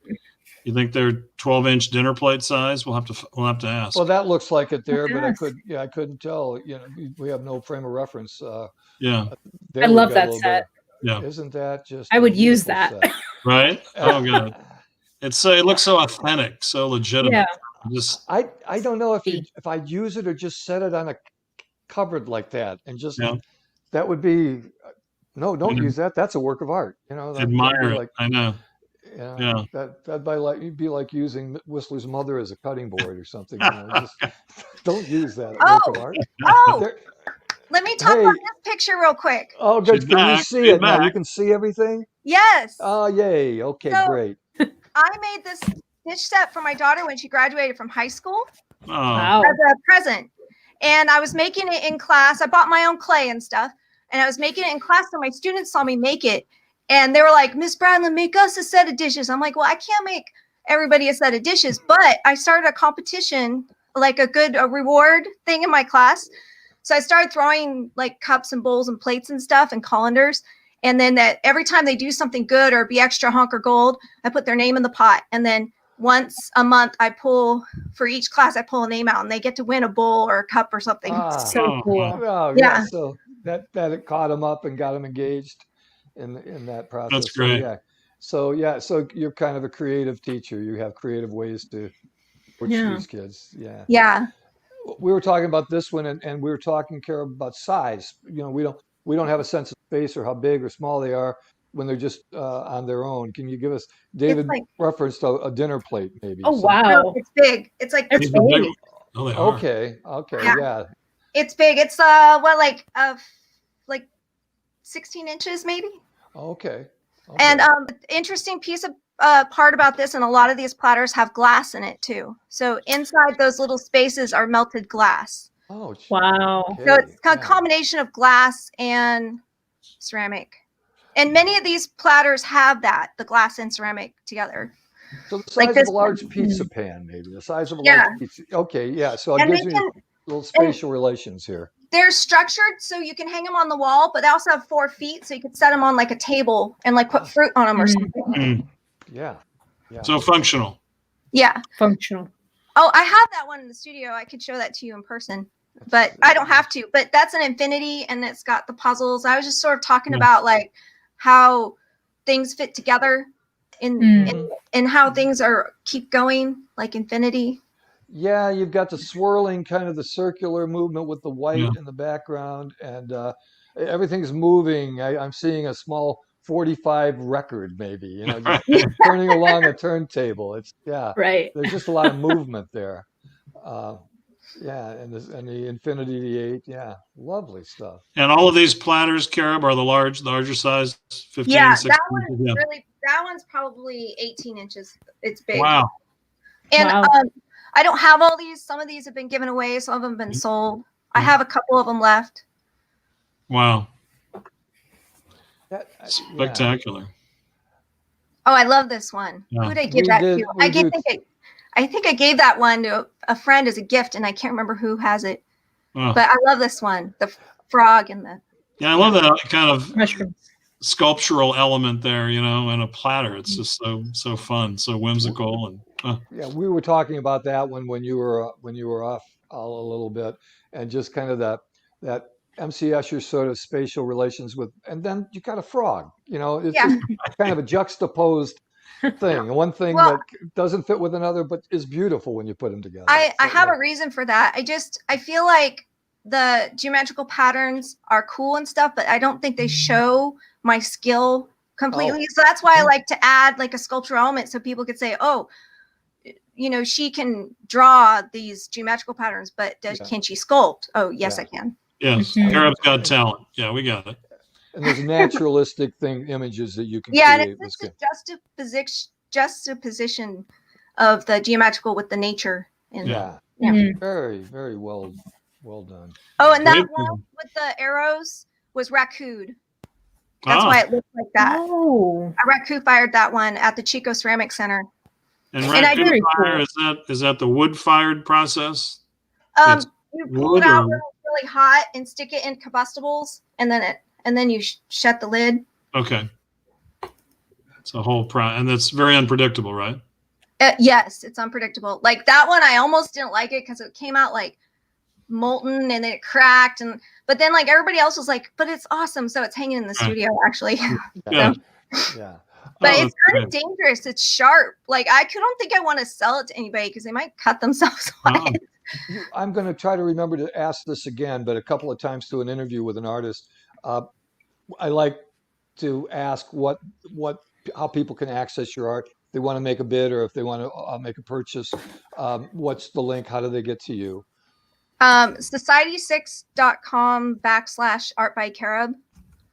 Speaker 1: you think they're 12-inch dinner plate size? We'll have to ask.
Speaker 3: well, that looks like it there, but
Speaker 2: Yes.
Speaker 3: I couldn't tell. We have no frame of reference.
Speaker 1: Yeah.
Speaker 3: There
Speaker 2: I
Speaker 3: we've
Speaker 2: love
Speaker 3: got a
Speaker 2: that
Speaker 3: little
Speaker 2: set.
Speaker 3: bit.
Speaker 1: Yeah.
Speaker 3: Isn't that just
Speaker 2: I
Speaker 3: a
Speaker 2: would use
Speaker 3: beautiful
Speaker 2: that.
Speaker 3: set?
Speaker 1: Right? Oh god. It looks so authentic, so legitimate.
Speaker 2: Yeah.
Speaker 1: Just
Speaker 3: I don't know if I'd use it or just set it on a cupboard like that and just
Speaker 1: yeah,
Speaker 3: that would be no, don't
Speaker 1: and
Speaker 3: use that. That's a work of art. That'd be
Speaker 1: admire it.
Speaker 3: like
Speaker 1: I know. Yeah.
Speaker 3: that'd be like using Whistler's mother as a cutting board or something. Just don't use that work of art.
Speaker 4: Oh,
Speaker 3: There,
Speaker 4: let me talk
Speaker 3: hey,
Speaker 4: about this picture real quick.
Speaker 3: oh, good.
Speaker 1: She's
Speaker 3: Can you
Speaker 1: back.
Speaker 3: see
Speaker 1: She's
Speaker 3: it now? You
Speaker 1: back.
Speaker 3: can see everything.
Speaker 4: Yes.
Speaker 3: Oh, yay. Okay,
Speaker 4: So
Speaker 3: great.
Speaker 4: I made this stitch set for my daughter when she graduated from high school
Speaker 1: Oh,
Speaker 2: Wow.
Speaker 4: as a present. And I was making it in class. I bought my own clay and stuff. And I was making it in class. So my students saw me make it. And they were like, Miss Bradlyn, make us a set of dishes. I'm like, well, I can't make everybody a set of dishes. But I started a competition, like a reward thing in my class. So I started throwing like cups and bowls and plates and stuff and colanders. And then that every time they do something good or be extra hunk or gold, I put their name in the pot. And then once a month, for each class, I pull a name out and they get to win a bowl or a cup or something.
Speaker 2: So cool.
Speaker 3: Oh,
Speaker 4: Yeah.
Speaker 3: So that it caught them up and got them engaged in that process.
Speaker 1: that's great.
Speaker 3: So you're kind of a creative teacher. You have creative ways to coach these kids. Yeah.
Speaker 4: Yeah.
Speaker 3: We were talking about this one, and we were talking, Carob, about size. We don't have a sense of space or how big or small they are when they're just on their own. Can you give us? David referenced a dinner plate, maybe.
Speaker 2: Oh,
Speaker 3: So-
Speaker 2: wow.
Speaker 4: No, it's big. It's like
Speaker 2: It's
Speaker 1: These are big.
Speaker 2: big.
Speaker 1: Oh, they are.
Speaker 3: Okay.
Speaker 4: Yeah.
Speaker 3: Yeah.
Speaker 4: it's big. It's like 16 inches maybe.
Speaker 3: Okay.
Speaker 4: And the interesting piece of part about this, and a lot of these platters have glass in it too. So inside those little spaces are melted glass.
Speaker 3: Oh,
Speaker 2: Wow.
Speaker 3: okay,
Speaker 4: So it's a
Speaker 3: yeah.
Speaker 4: combination of glass and ceramic. And many of these platters have the glass and ceramic together.
Speaker 3: So the size
Speaker 4: like
Speaker 3: of
Speaker 4: this
Speaker 3: a large pizza pan, maybe the size of a
Speaker 4: Yeah.
Speaker 3: large pizza. Okay, yeah. So it
Speaker 4: And
Speaker 3: gives
Speaker 4: they
Speaker 3: you
Speaker 4: can-
Speaker 3: little spatial relations here.
Speaker 4: They're structured so you can hang them on the wall, but they also have 4 feet, so you could set them on like a table and like put fruit on them or something.
Speaker 1: Mm.
Speaker 3: Yeah. Yeah.
Speaker 1: So functional.
Speaker 4: Yeah.
Speaker 2: Functional.
Speaker 4: Oh, I have that one in the studio. I could show that to you in person, but I don't have to. But that's an infinity, and it's got the puzzles. I was just sort of talking about like how things fit together in how things keep going, like infinity.
Speaker 3: Yeah, you've got the swirling kind of the circular movement with the white in the background, and everything's moving. I'm seeing a small 45 record, maybe, just turning along a turntable.
Speaker 2: Right.
Speaker 3: There's just a lot of movement there. And the infinity, the 8, lovely stuff.
Speaker 1: And all of these platters, Carob, are the larger size, 15,
Speaker 4: Yeah,
Speaker 1: 16.
Speaker 4: that one's probably 18 inches. It's big.
Speaker 1: Wow.
Speaker 4: And I don't have all these. Some of these have been given away. Some of them have been sold. I have a couple of them left.
Speaker 1: Wow.
Speaker 3: Spectacular.
Speaker 4: Oh, I love this one.
Speaker 1: Yeah.
Speaker 4: Who did I give that to? I think I gave that one to a friend as a gift, and I can't remember who has it.
Speaker 1: Oh.
Speaker 4: But I love this one, the frog and the.
Speaker 1: Yeah, I love that kind of
Speaker 2: mushrooms.
Speaker 1: Sculptural element there, in a platter. It's just so fun, so whimsical, and
Speaker 3: yeah, we were talking about that when you were off a little bit, and just kind of that MC Escher sort of spatial relations with, and then you got a frog. It's just kind of a juxtaposed thing. One thing that doesn't fit with another, but is beautiful when you put them together.
Speaker 4: I have a reason for that. I feel like the geometrical patterns are cool and stuff, but I don't think they show my skill completely. So that's why I like to add like a sculptural element so people could say, oh, she can draw these geometrical patterns, but can she sculpt? Oh, yes, I can.
Speaker 1: Yes, Carob's got talent. Yeah, we got it.
Speaker 3: And there's naturalistic images that you can
Speaker 4: create.
Speaker 3: And
Speaker 4: it's just a juxtaposition of the geometrical with the nature.
Speaker 3: Very, very well done.
Speaker 4: Oh, and that one with the arrows was raccoon. That's why it looked like that.
Speaker 2: Oh.
Speaker 4: I raccoon fired that one at the Chico Ceramic Center.
Speaker 1: And
Speaker 4: And I
Speaker 1: raccoon
Speaker 4: did-
Speaker 1: fire, is that the wood-fired process? It's
Speaker 4: You pull
Speaker 1: wood
Speaker 4: it out
Speaker 1: or-
Speaker 4: when it's really hot and stick it in combustibles, and then you shut the lid.
Speaker 1: Okay. It's a whole and that's very unpredictable, right?
Speaker 4: Yes, it's unpredictable. Like that one, I almost didn't like it because it came out like molten and then it cracked, but then like everybody else was like, but it's awesome, so it's hanging in the studio actually.
Speaker 1: Yeah.
Speaker 3: Yeah.
Speaker 4: But
Speaker 1: Oh,
Speaker 4: it's kind of dangerous. It's sharp. Like I don't think I want to sell it to anybody because they might cut themselves on
Speaker 1: Oh.
Speaker 4: it.
Speaker 3: I'm going to try to remember to ask this again, but a couple of times to an interview with an artist, I like to ask how people can access your art. If they want to make a bid or if they want to make a purchase, what's the link? How do they get to you?
Speaker 4: Society6.com/art by Carob.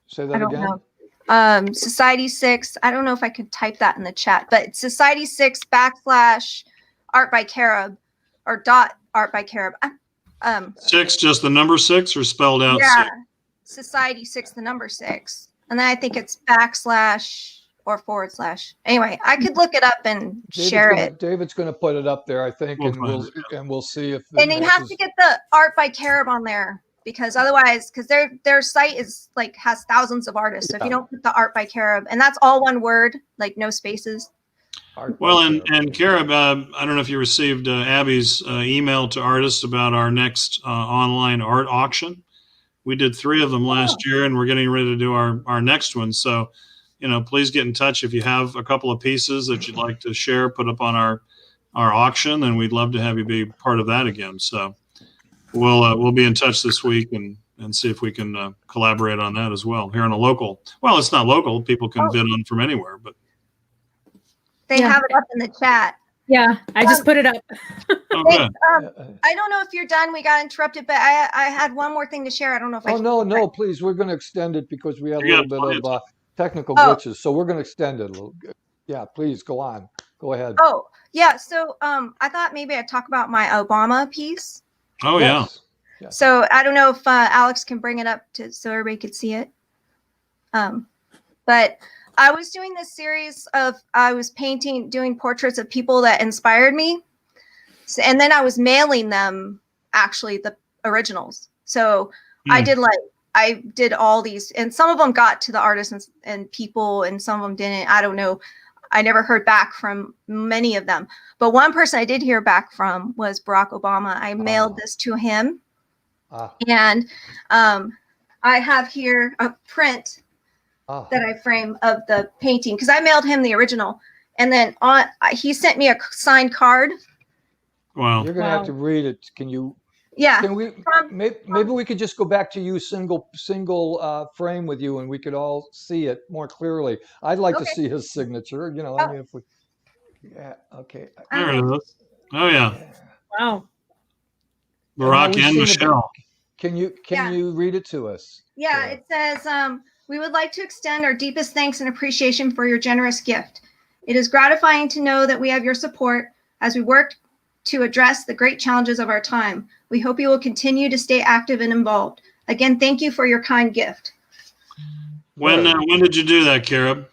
Speaker 3: Say
Speaker 4: I
Speaker 3: that
Speaker 4: don't
Speaker 3: again.
Speaker 4: know. Society6. I don't know if I could type that in the chat, but Society6/art by Carob or .art by Carob.
Speaker 1: 6, just the number 6 or spelled out
Speaker 4: Yeah,
Speaker 1: 6?
Speaker 4: Society6, the number 6, and then I think it's / or /. Anyway, I could look it up and share it.
Speaker 3: David's going to put it up there, I think,
Speaker 1: We'll
Speaker 3: and
Speaker 1: find it,
Speaker 3: we'll see if.
Speaker 4: And you have to get the art by Carob on there because otherwise, because their site is like has thousands of artists. So if you don't put the art by Carob, and that's all one word, like no spaces.
Speaker 1: Well, and Carob, I don't know if you received Abby's email to artists about our next online art auction. We did 3 of them last year, and we're getting ready to do our next one. So, please get in touch if you have a couple of pieces that you'd like to share, put up on our auction, and we'd love to have you be part of that again. So, we'll be in touch this week and see if we can collaborate on that as well here in a local. Well, it's not local; people can bid on from anywhere, but.
Speaker 4: They have it up in the chat.
Speaker 2: Yeah, I just put it up.
Speaker 1: Oh, good.
Speaker 4: I don't know if you're done. We got interrupted, but I had one more thing to share. I don't know if I.
Speaker 3: Oh no, please. We're going to extend it because we have a
Speaker 1: You
Speaker 3: little
Speaker 1: got
Speaker 3: bit of technical
Speaker 4: Oh.
Speaker 3: glitches, so we're going to extend it a little. Yeah, please go on. Go ahead.
Speaker 4: Oh yeah, so I thought maybe I'd talk about my Obama piece.
Speaker 1: Oh
Speaker 3: Yes.
Speaker 1: yeah.
Speaker 4: So I don't know if Alex can bring it up so everybody could see it. But I was doing this series I was doing portraits of people that inspired me. And then I was mailing them actually the originals. So I did all these, and some of them got to the artists and people, and some of them didn't. I don't know. I never heard back from many of them. But one person I did hear back from was Barack Obama. I mailed this to him. And I have here a print that I frame of the painting because I mailed him the original, and then he sent me a signed card.
Speaker 1: Wow.
Speaker 3: You're going to have to read it. Can you?
Speaker 4: Yeah.
Speaker 3: Can we? Maybe we could just go back to you single frame with you, and we could all see it more clearly. I'd like to see his signature. I mean, if we. Yeah. Okay.
Speaker 1: There it is. Oh yeah.
Speaker 2: Wow.
Speaker 1: Barack and Michelle.
Speaker 3: Can you read it to us?
Speaker 4: Yeah. It says, "We would like to extend our deepest thanks and appreciation for your generous gift. It is gratifying to know that we have your support as we work to address the great challenges of our time. We hope you will continue to stay active and involved. Again, thank you for your kind gift."
Speaker 1: When did you do that, Carob?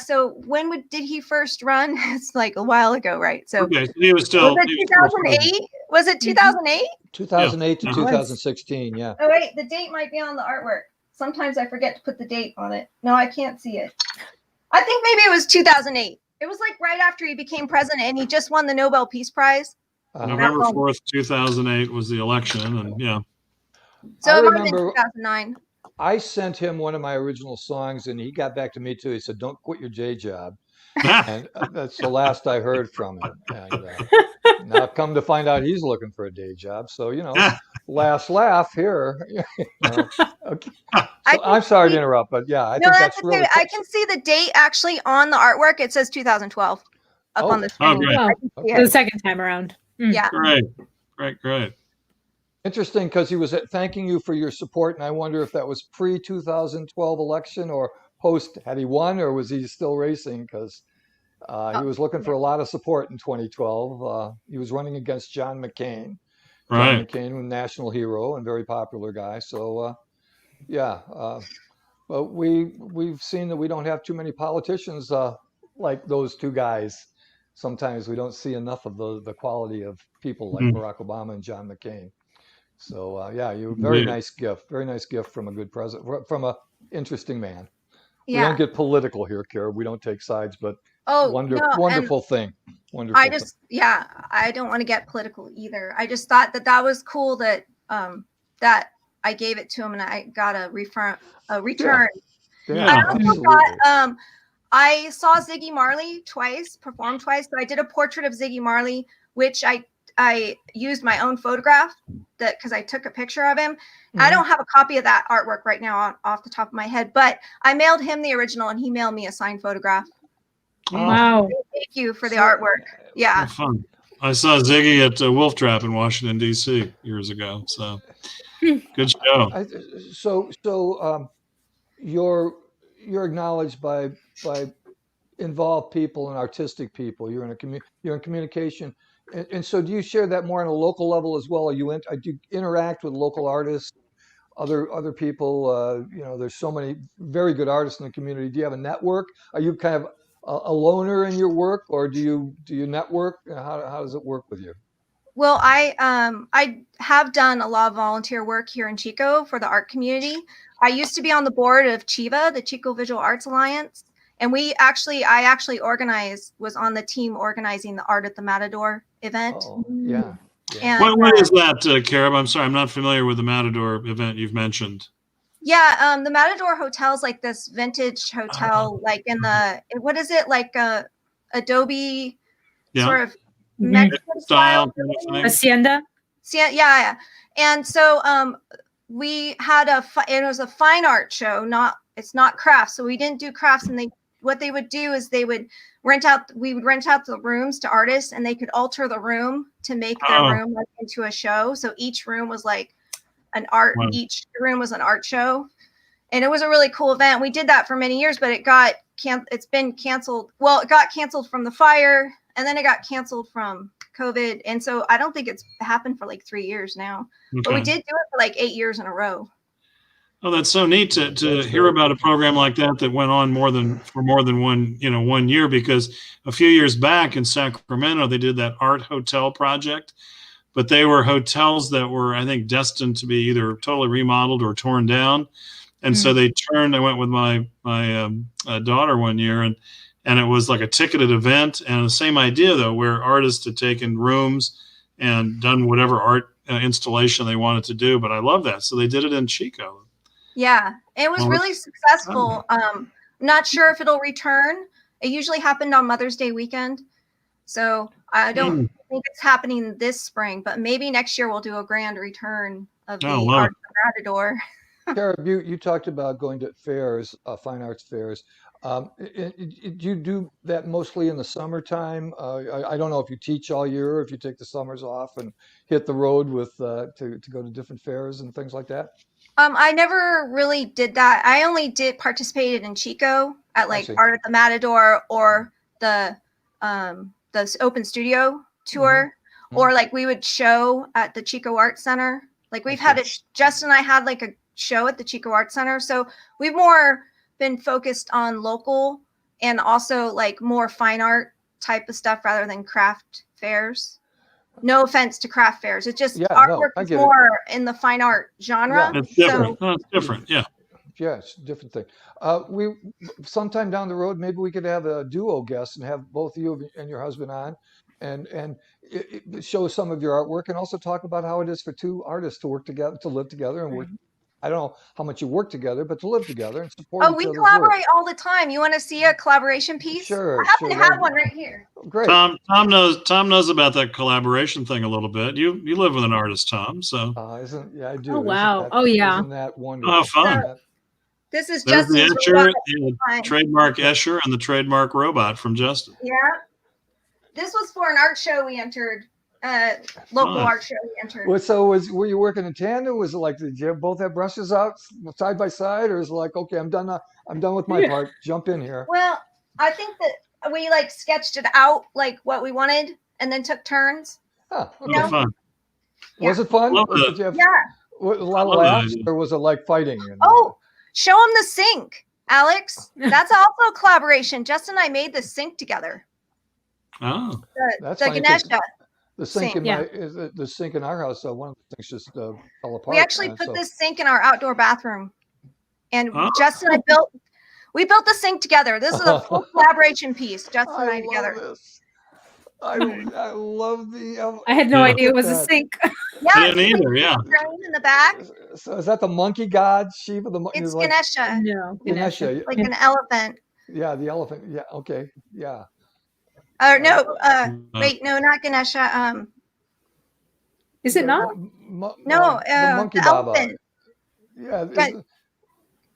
Speaker 4: So when did he first run? It's like a while ago, right? So
Speaker 1: okay, so he was still.
Speaker 4: Was it 2008? Was it 2008?
Speaker 3: 2008 to 2016. Yeah.
Speaker 4: Oh wait, the date might be on the artwork. Sometimes I forget to put the date on it. No, I can't see it. I think maybe it was 2008. It was like right after he became president, and he just won the Nobel Peace Prize.
Speaker 1: November 4th, 2008 was the election, and yeah.
Speaker 4: So it might have been 2009.
Speaker 3: I sent him one of my original songs, and he got back to me too. He said, "Don't quit your day job," and that's the last I heard from him. And now, come to find out, he's looking for a day job. So last laugh here. Okay. So I'm sorry to interrupt, but yeah, I think that's really.
Speaker 4: I can see the date actually on the artwork. It says 2012 up on the screen.
Speaker 2: The second time around.
Speaker 4: Yeah.
Speaker 1: Great.
Speaker 3: Interesting, because he was thanking you for your support, and I wonder if that was pre-2012 election or post. Had he won, or was he still racing? Because he was looking for a lot of support in 2012. He was running against John McCain. John McCain, a national hero and very popular guy. So, Well, we've seen that we don't have too many politicians like those two guys. Sometimes we don't see enough of the quality of people like
Speaker 1: Mm,
Speaker 3: Barack Obama and John McCain. So yeah, you
Speaker 1: indeed.
Speaker 3: very nice gift from a good president, from a interesting man. We don't
Speaker 4: Yeah.
Speaker 3: get political here, Kara. We don't take sides, but
Speaker 4: Oh, no. And
Speaker 3: wonderful thing,
Speaker 4: I
Speaker 3: wonderful thing.
Speaker 4: just, yeah, I don't want to get political either. I just thought that that was cool that that I gave it to him and I got a return.
Speaker 3: Yeah,
Speaker 4: I
Speaker 1: Yeah.
Speaker 4: also
Speaker 3: absolutely.
Speaker 4: got I saw Ziggy Marley perform twice. So I did a portrait of Ziggy Marley, which I used my own photograph because I took a picture of him. I
Speaker 3: Mhm.
Speaker 4: don't have a copy of that artwork right now off the top of my head, but I mailed him the original and he mailed me a signed photograph.
Speaker 1: Oh,
Speaker 2: Wow.
Speaker 4: Thank you for the
Speaker 3: So-
Speaker 4: artwork.
Speaker 1: well,
Speaker 4: Yeah.
Speaker 1: fun. I saw Ziggy at Wolf Trap in Washington, D.C. years ago. So good show.
Speaker 3: I, you're acknowledged by involved people and artistic people. You're in communication, and so do you share that more on a local level as well? Do you interact with local artists, other people? There's so many very good artists in the community. Do you have a network? Are you kind of a loner in your work, or do you network? How does it work with you?
Speaker 4: Well, I have done a lot of volunteer work here in Chico for the art community. I used to be on the board of CHIVA, the Chico Visual Arts Alliance, and I actually was on the team organizing the Art at the Matador event.
Speaker 3: Oh, yeah, yeah.
Speaker 4: And
Speaker 1: What is that, Carob? I'm sorry, I'm not familiar with the Matador event you've mentioned.
Speaker 4: yeah, the Matador Hotel is like this vintage hotel, like in what is it, like Adobe
Speaker 1: Yeah.
Speaker 4: sort of
Speaker 2: Mhm.
Speaker 4: Mexican
Speaker 1: Style
Speaker 4: style.
Speaker 1: kind of thing.
Speaker 2: Hacienda.
Speaker 4: Yeah. And so we had it was a fine art show, it's not crafts. So we didn't do crafts, and what they would do is we would rent out the rooms to artists, and they could alter the room to make their
Speaker 1: Oh.
Speaker 4: room into a show. So each room was like
Speaker 1: Wow.
Speaker 4: each room was an art show. And it was a really cool event. We did that for many years, but it's been canceled. Well, it got canceled from the fire, and then it got canceled from COVID. And so I don't think it's happened for like 3 years now. But we
Speaker 1: Okay.
Speaker 4: did do it for like 8 years in a row.
Speaker 1: Oh, that's so neat to
Speaker 3: That's
Speaker 1: hear
Speaker 3: great.
Speaker 1: about a program like that went on for more than one year, because a few years back in Sacramento they did that art hotel project, but they were hotels that were, I think, destined to be either totally remodeled or torn down. And so I went with my daughter one year, and it was like a ticketed event, and the same idea though, where artists had taken rooms and done whatever art installation they wanted to do. But I love that. So they did it in Chico.
Speaker 4: Yeah, it was
Speaker 1: Well,
Speaker 4: really successful. I'm not sure if it'll return. It usually happened on Mother's Day weekend. So I don't think it's happening this spring, but maybe next year we'll do a grand return of the
Speaker 1: love
Speaker 4: Art
Speaker 1: it.
Speaker 4: of the Matador.
Speaker 3: Carob, you talked about going to fairs, fine arts fairs. Do you do that mostly in the summertime? I don't know if you teach all year, or if you take the summers off and hit the road with to go to different fairs and things like that.
Speaker 4: I never really did that. I only participated in Chico at like
Speaker 3: see.
Speaker 4: Art at the Matador or the open studio tour, or like we would show at the Chico Art Center. Like we've had Justin and I had like a show at the Chico Art Center. So we've more been focused on local and also like more fine art type of stuff rather than craft fairs. No offense to craft fairs. It's just artwork is more in the fine art genre.
Speaker 1: It's different. It's different. Yeah.
Speaker 3: Yeah, it's a different thing. We sometime down the road, maybe we could have a duo guest and have both you and your husband on, and show some of your artwork, and also talk about how it is for two artists to work together, to live together, and work. I don't know how much you work together, but to live together and support each other's work.
Speaker 4: We collaborate all the time. You want to see a collaboration piece?
Speaker 3: Sure.
Speaker 4: I happen to have one right here.
Speaker 3: Great.
Speaker 1: Tom knows about that collaboration thing a little bit. You live with an artist, Tom. So
Speaker 3: I do.
Speaker 2: Oh wow. Oh yeah.
Speaker 3: Isn't that wonderful?
Speaker 1: Oh, fun.
Speaker 4: This is
Speaker 1: There's
Speaker 4: Justin's
Speaker 1: the
Speaker 4: robot.
Speaker 1: Escher, trademark Escher, and the trademark robot from Justin.
Speaker 4: Yeah. This was for an art show we entered. Local art show we entered.
Speaker 3: Well, so were you working in tandem? Was it like, did you both have brushes out side by side, or is it like, okay, I'm done with my part, jump in here?
Speaker 4: Well, I think that we like sketched it out like what we wanted and then took turns.
Speaker 3: Huh, okay.
Speaker 4: You know?
Speaker 1: Fun.
Speaker 3: Was it fun?
Speaker 1: Love
Speaker 3: Did you have
Speaker 4: Yeah.
Speaker 3: a lot of laughs, or was it like fighting?
Speaker 4: Show them the sink, Alex. That's also a collaboration. Justin and I made the sink together.
Speaker 1: Oh,
Speaker 3: That's
Speaker 4: The
Speaker 3: funny 'cause
Speaker 4: Ganesha.
Speaker 3: the sink in
Speaker 2: Yeah.
Speaker 3: the sink in our house. One of the things just fell apart.
Speaker 4: We actually put
Speaker 3: so
Speaker 4: this sink in our outdoor bathroom, and
Speaker 1: Oh.
Speaker 4: Justin and I we built the sink together. This is a full collaboration piece. Justin and I
Speaker 3: I
Speaker 4: together.
Speaker 3: love this. I love the.
Speaker 2: I had no
Speaker 1: Yeah.
Speaker 2: idea it was a
Speaker 3: Look at
Speaker 2: sink.
Speaker 4: Yeah,
Speaker 1: I didn't either. Yeah.
Speaker 4: drain in the back.
Speaker 3: So is that the monkey god Shiva?
Speaker 4: It's
Speaker 3: like
Speaker 4: Ganesha,
Speaker 2: No.
Speaker 3: Ganesha.
Speaker 4: like an elephant.
Speaker 3: Yeah, the elephant. Yeah. Okay. Yeah.
Speaker 4: No, wait, no, not Ganesha.
Speaker 2: Is it not?
Speaker 4: No,
Speaker 3: the monkey
Speaker 4: the
Speaker 3: Baba.
Speaker 4: elephant.
Speaker 3: Yeah.
Speaker 4: But-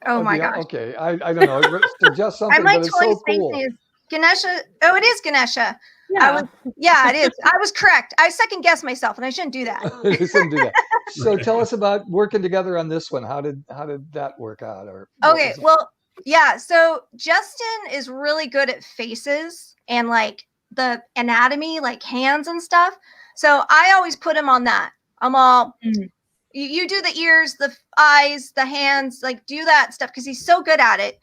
Speaker 4: Oh my gosh.
Speaker 3: Okay. I don't know. It suggests something,
Speaker 4: My
Speaker 3: but it's
Speaker 4: toy
Speaker 3: so
Speaker 4: space
Speaker 3: cool.
Speaker 4: is Ganesha. Oh, it is Ganesha.
Speaker 2: Yeah.
Speaker 4: Yeah, it is. I was correct. I second guessed myself, and I shouldn't do that.
Speaker 3: You shouldn't do that. So tell us about working together on this one. How did that work out? Or
Speaker 4: Okay, well, yeah. So Justin is really good at faces and like the anatomy, like hands and stuff. So I always put him on that. I'm all, you do the ears, the eyes, the hands, like do that stuff because he's so good at it.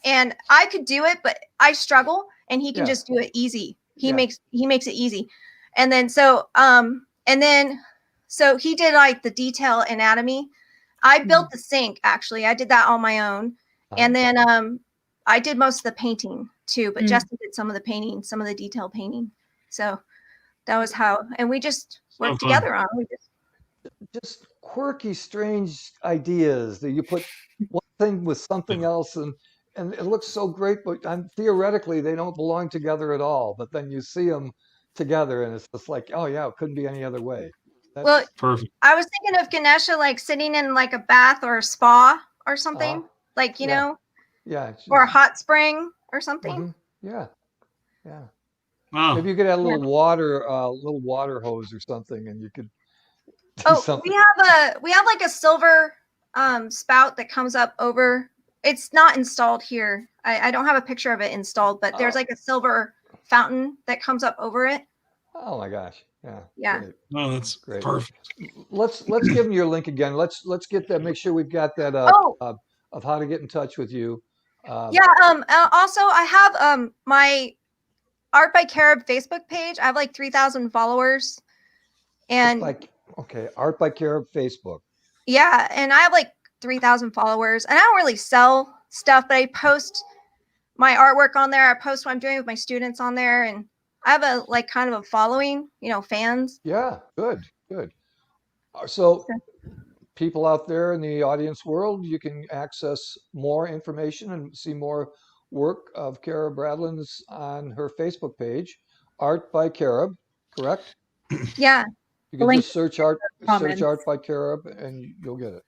Speaker 4: And I could do it, but I struggle, and he can just do it easy. He makes it easy. And then so he did like the detail anatomy. I built the sink, actually. I did that on my own. And then I did most of the painting too, but Justin did some of the painting, some of the detail painting. So that was how, and we just worked together on it.
Speaker 3: Just quirky, strange ideas that you put one thing with something else, and it looks so great, but theoretically they don't belong together at all. But then you see them together, and it's just like, oh yeah, it couldn't be any other way.
Speaker 4: Well,
Speaker 1: perfect.
Speaker 4: I was thinking of Ganesha like sitting in like a bath or a spa or something, like you know, or a hot spring or something.
Speaker 3: Yeah.
Speaker 1: Wow.
Speaker 3: Maybe you could add a little water hose or something, and you could.
Speaker 4: We have like a silver spout that comes up over. It's not installed here. I don't have a picture of it installed, but there's like a silver fountain that comes up over it.
Speaker 3: Oh my gosh!
Speaker 4: Yeah.
Speaker 3: Great.
Speaker 1: No, that's
Speaker 3: Great.
Speaker 1: perfect.
Speaker 3: Let's give them your link again. Let's get that. Make sure we've got that of how to get in touch with you.
Speaker 4: Also, I have my Art by Carob Facebook page. I have like 3,000 followers, and
Speaker 3: Art by Carob Facebook.
Speaker 4: Yeah, and I have like 3,000 followers, and I don't really sell stuff, but I post my artwork on there. I post what I'm doing with my students on there, and I have a like kind of a following, fans.
Speaker 3: Yeah, good. So people out there in the audience world, you can access more information and see more work of Cara Bradlyn's on her Facebook page, Art by Carob, correct?
Speaker 4: Yeah.
Speaker 3: You can just search Art by Carob and you'll get it.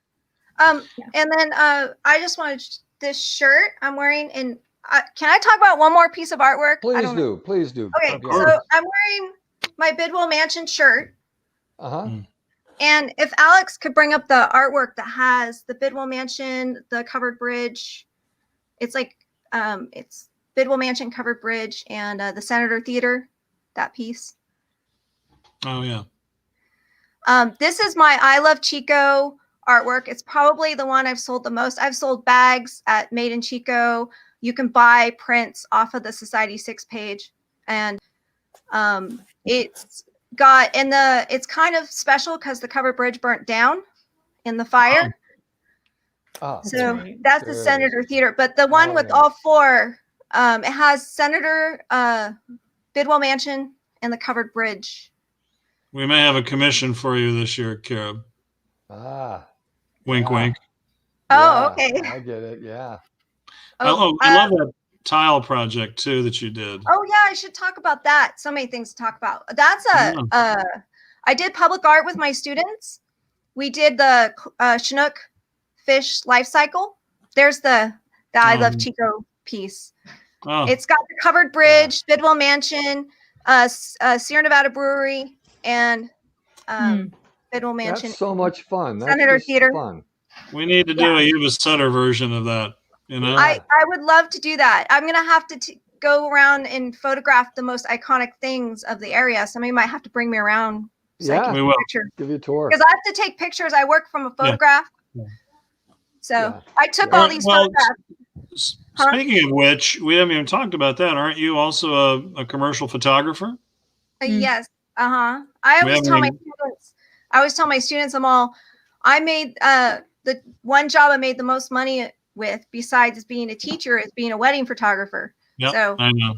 Speaker 4: And then I just wanted this shirt I'm wearing, and can I talk about one more piece of artwork?
Speaker 3: Please do.
Speaker 4: Okay, so I'm wearing my Bidwell Mansion shirt. And if Alex could bring up the artwork that has the Bidwell Mansion, the covered bridge, it's like it's Bidwell Mansion covered bridge and the Senator Theater, that piece.
Speaker 1: Oh yeah.
Speaker 4: This is my I Love Chico artwork. It's probably the one I've sold the most. I've sold bags at Made in Chico. You can buy prints off of the Society 6 page, and it's kind of special because the covered bridge burnt down in the fire. So that's the Senator Theater. But the one with all four, it has Senator Bidwell Mansion and the covered bridge.
Speaker 1: We may have a commission for you this year, Carob. Wink, wink.
Speaker 4: Oh, okay.
Speaker 3: I get it. Yeah.
Speaker 1: I love that tile project too that you did.
Speaker 4: Oh yeah, I should talk about that. So many things to talk about. That's I did public art with my students. We did the Chinook fish life cycle. There's the I Love Chico piece. It's got the covered bridge, Bidwell Mansion, Sierra Nevada Brewery, and Bidwell Mansion.
Speaker 3: That's so much fun.
Speaker 4: Senator Theater.
Speaker 3: Fun.
Speaker 1: We need to do a YubaSutter version of that.
Speaker 4: I would love to do that. I'm gonna have to go around and photograph the most iconic things of the area. Somebody might have to bring me around. So
Speaker 1: we will
Speaker 3: give you a tour
Speaker 4: because I have to take pictures. I work from a photograph. So
Speaker 3: Yeah.
Speaker 4: I took
Speaker 3: Yeah.
Speaker 4: all these photographs. Huh?
Speaker 1: Speaking of which, we haven't even talked about that. Aren't you also a commercial photographer?
Speaker 4: Yes. I
Speaker 1: We
Speaker 4: always
Speaker 1: haven't
Speaker 4: tell my
Speaker 1: even-
Speaker 4: students. I made the one job I made the most money with, besides being a teacher, is being a wedding photographer.
Speaker 1: Yep,
Speaker 4: So
Speaker 1: I know.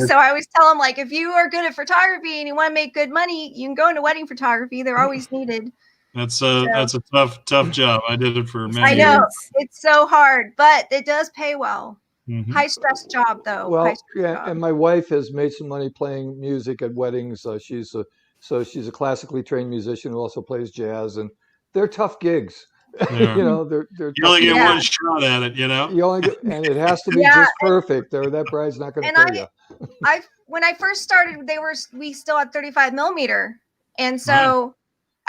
Speaker 4: so I always tell them, like, if you are good at photography and you want to make good money, you can go into wedding photography. They're always needed.
Speaker 1: That's a tough job. I did it for many
Speaker 4: I
Speaker 1: years.
Speaker 4: know it's so hard, but it does pay well.
Speaker 1: Mhm.
Speaker 4: High stress job though.
Speaker 3: Well,
Speaker 4: High stress
Speaker 3: yeah,
Speaker 4: job.
Speaker 3: and my wife has made some money playing music at weddings. She's a classically trained musician who also plays jazz, and they're tough gigs.
Speaker 1: Yeah.
Speaker 3: You know, they're
Speaker 1: You
Speaker 3: tough
Speaker 1: only get
Speaker 3: gigs.
Speaker 1: one shot at it, you know.
Speaker 3: You only get, and it has to be
Speaker 4: Yeah,
Speaker 3: just perfect, or that bride's not going to
Speaker 4: and
Speaker 3: pay you.
Speaker 4: when I first started, we still had 35 millimeter, and so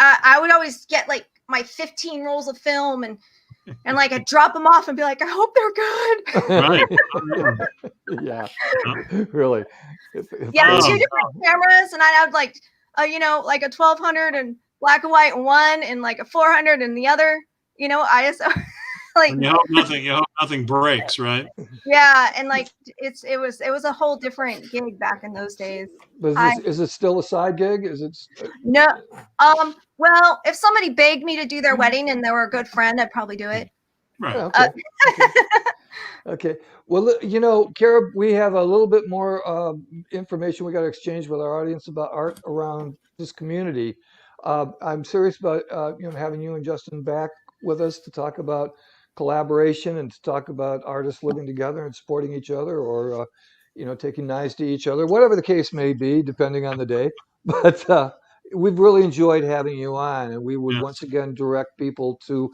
Speaker 1: Right.
Speaker 4: I would always get like my 15 rolls of film and like I'd drop them off and be like, I hope they're good.
Speaker 1: Right.
Speaker 3: Yeah, really.
Speaker 4: Yeah,
Speaker 1: Oh,
Speaker 4: two different cameras, and I'd have like like a 1200 and black and white in one, and like a 400 in the other. ISO. Like,
Speaker 1: and you hope nothing breaks, right?
Speaker 4: yeah, and like it was a whole different gig back in those days.
Speaker 3: But is it still a side gig? Is it?
Speaker 4: No, well, if somebody begged me to do their wedding and they were a good friend, I'd probably do it.
Speaker 1: Right.
Speaker 3: Okay. Okay. Well, Carob, we have a little bit more information we got to exchange with our audience about art around this community. I'm serious about having you and Justin back with us to talk about collaboration and to talk about artists living together and supporting each other, or taking knives to each other, whatever the case may be, depending on the day. But we've really enjoyed having you on, and we would
Speaker 1: Yes.
Speaker 3: once again direct people to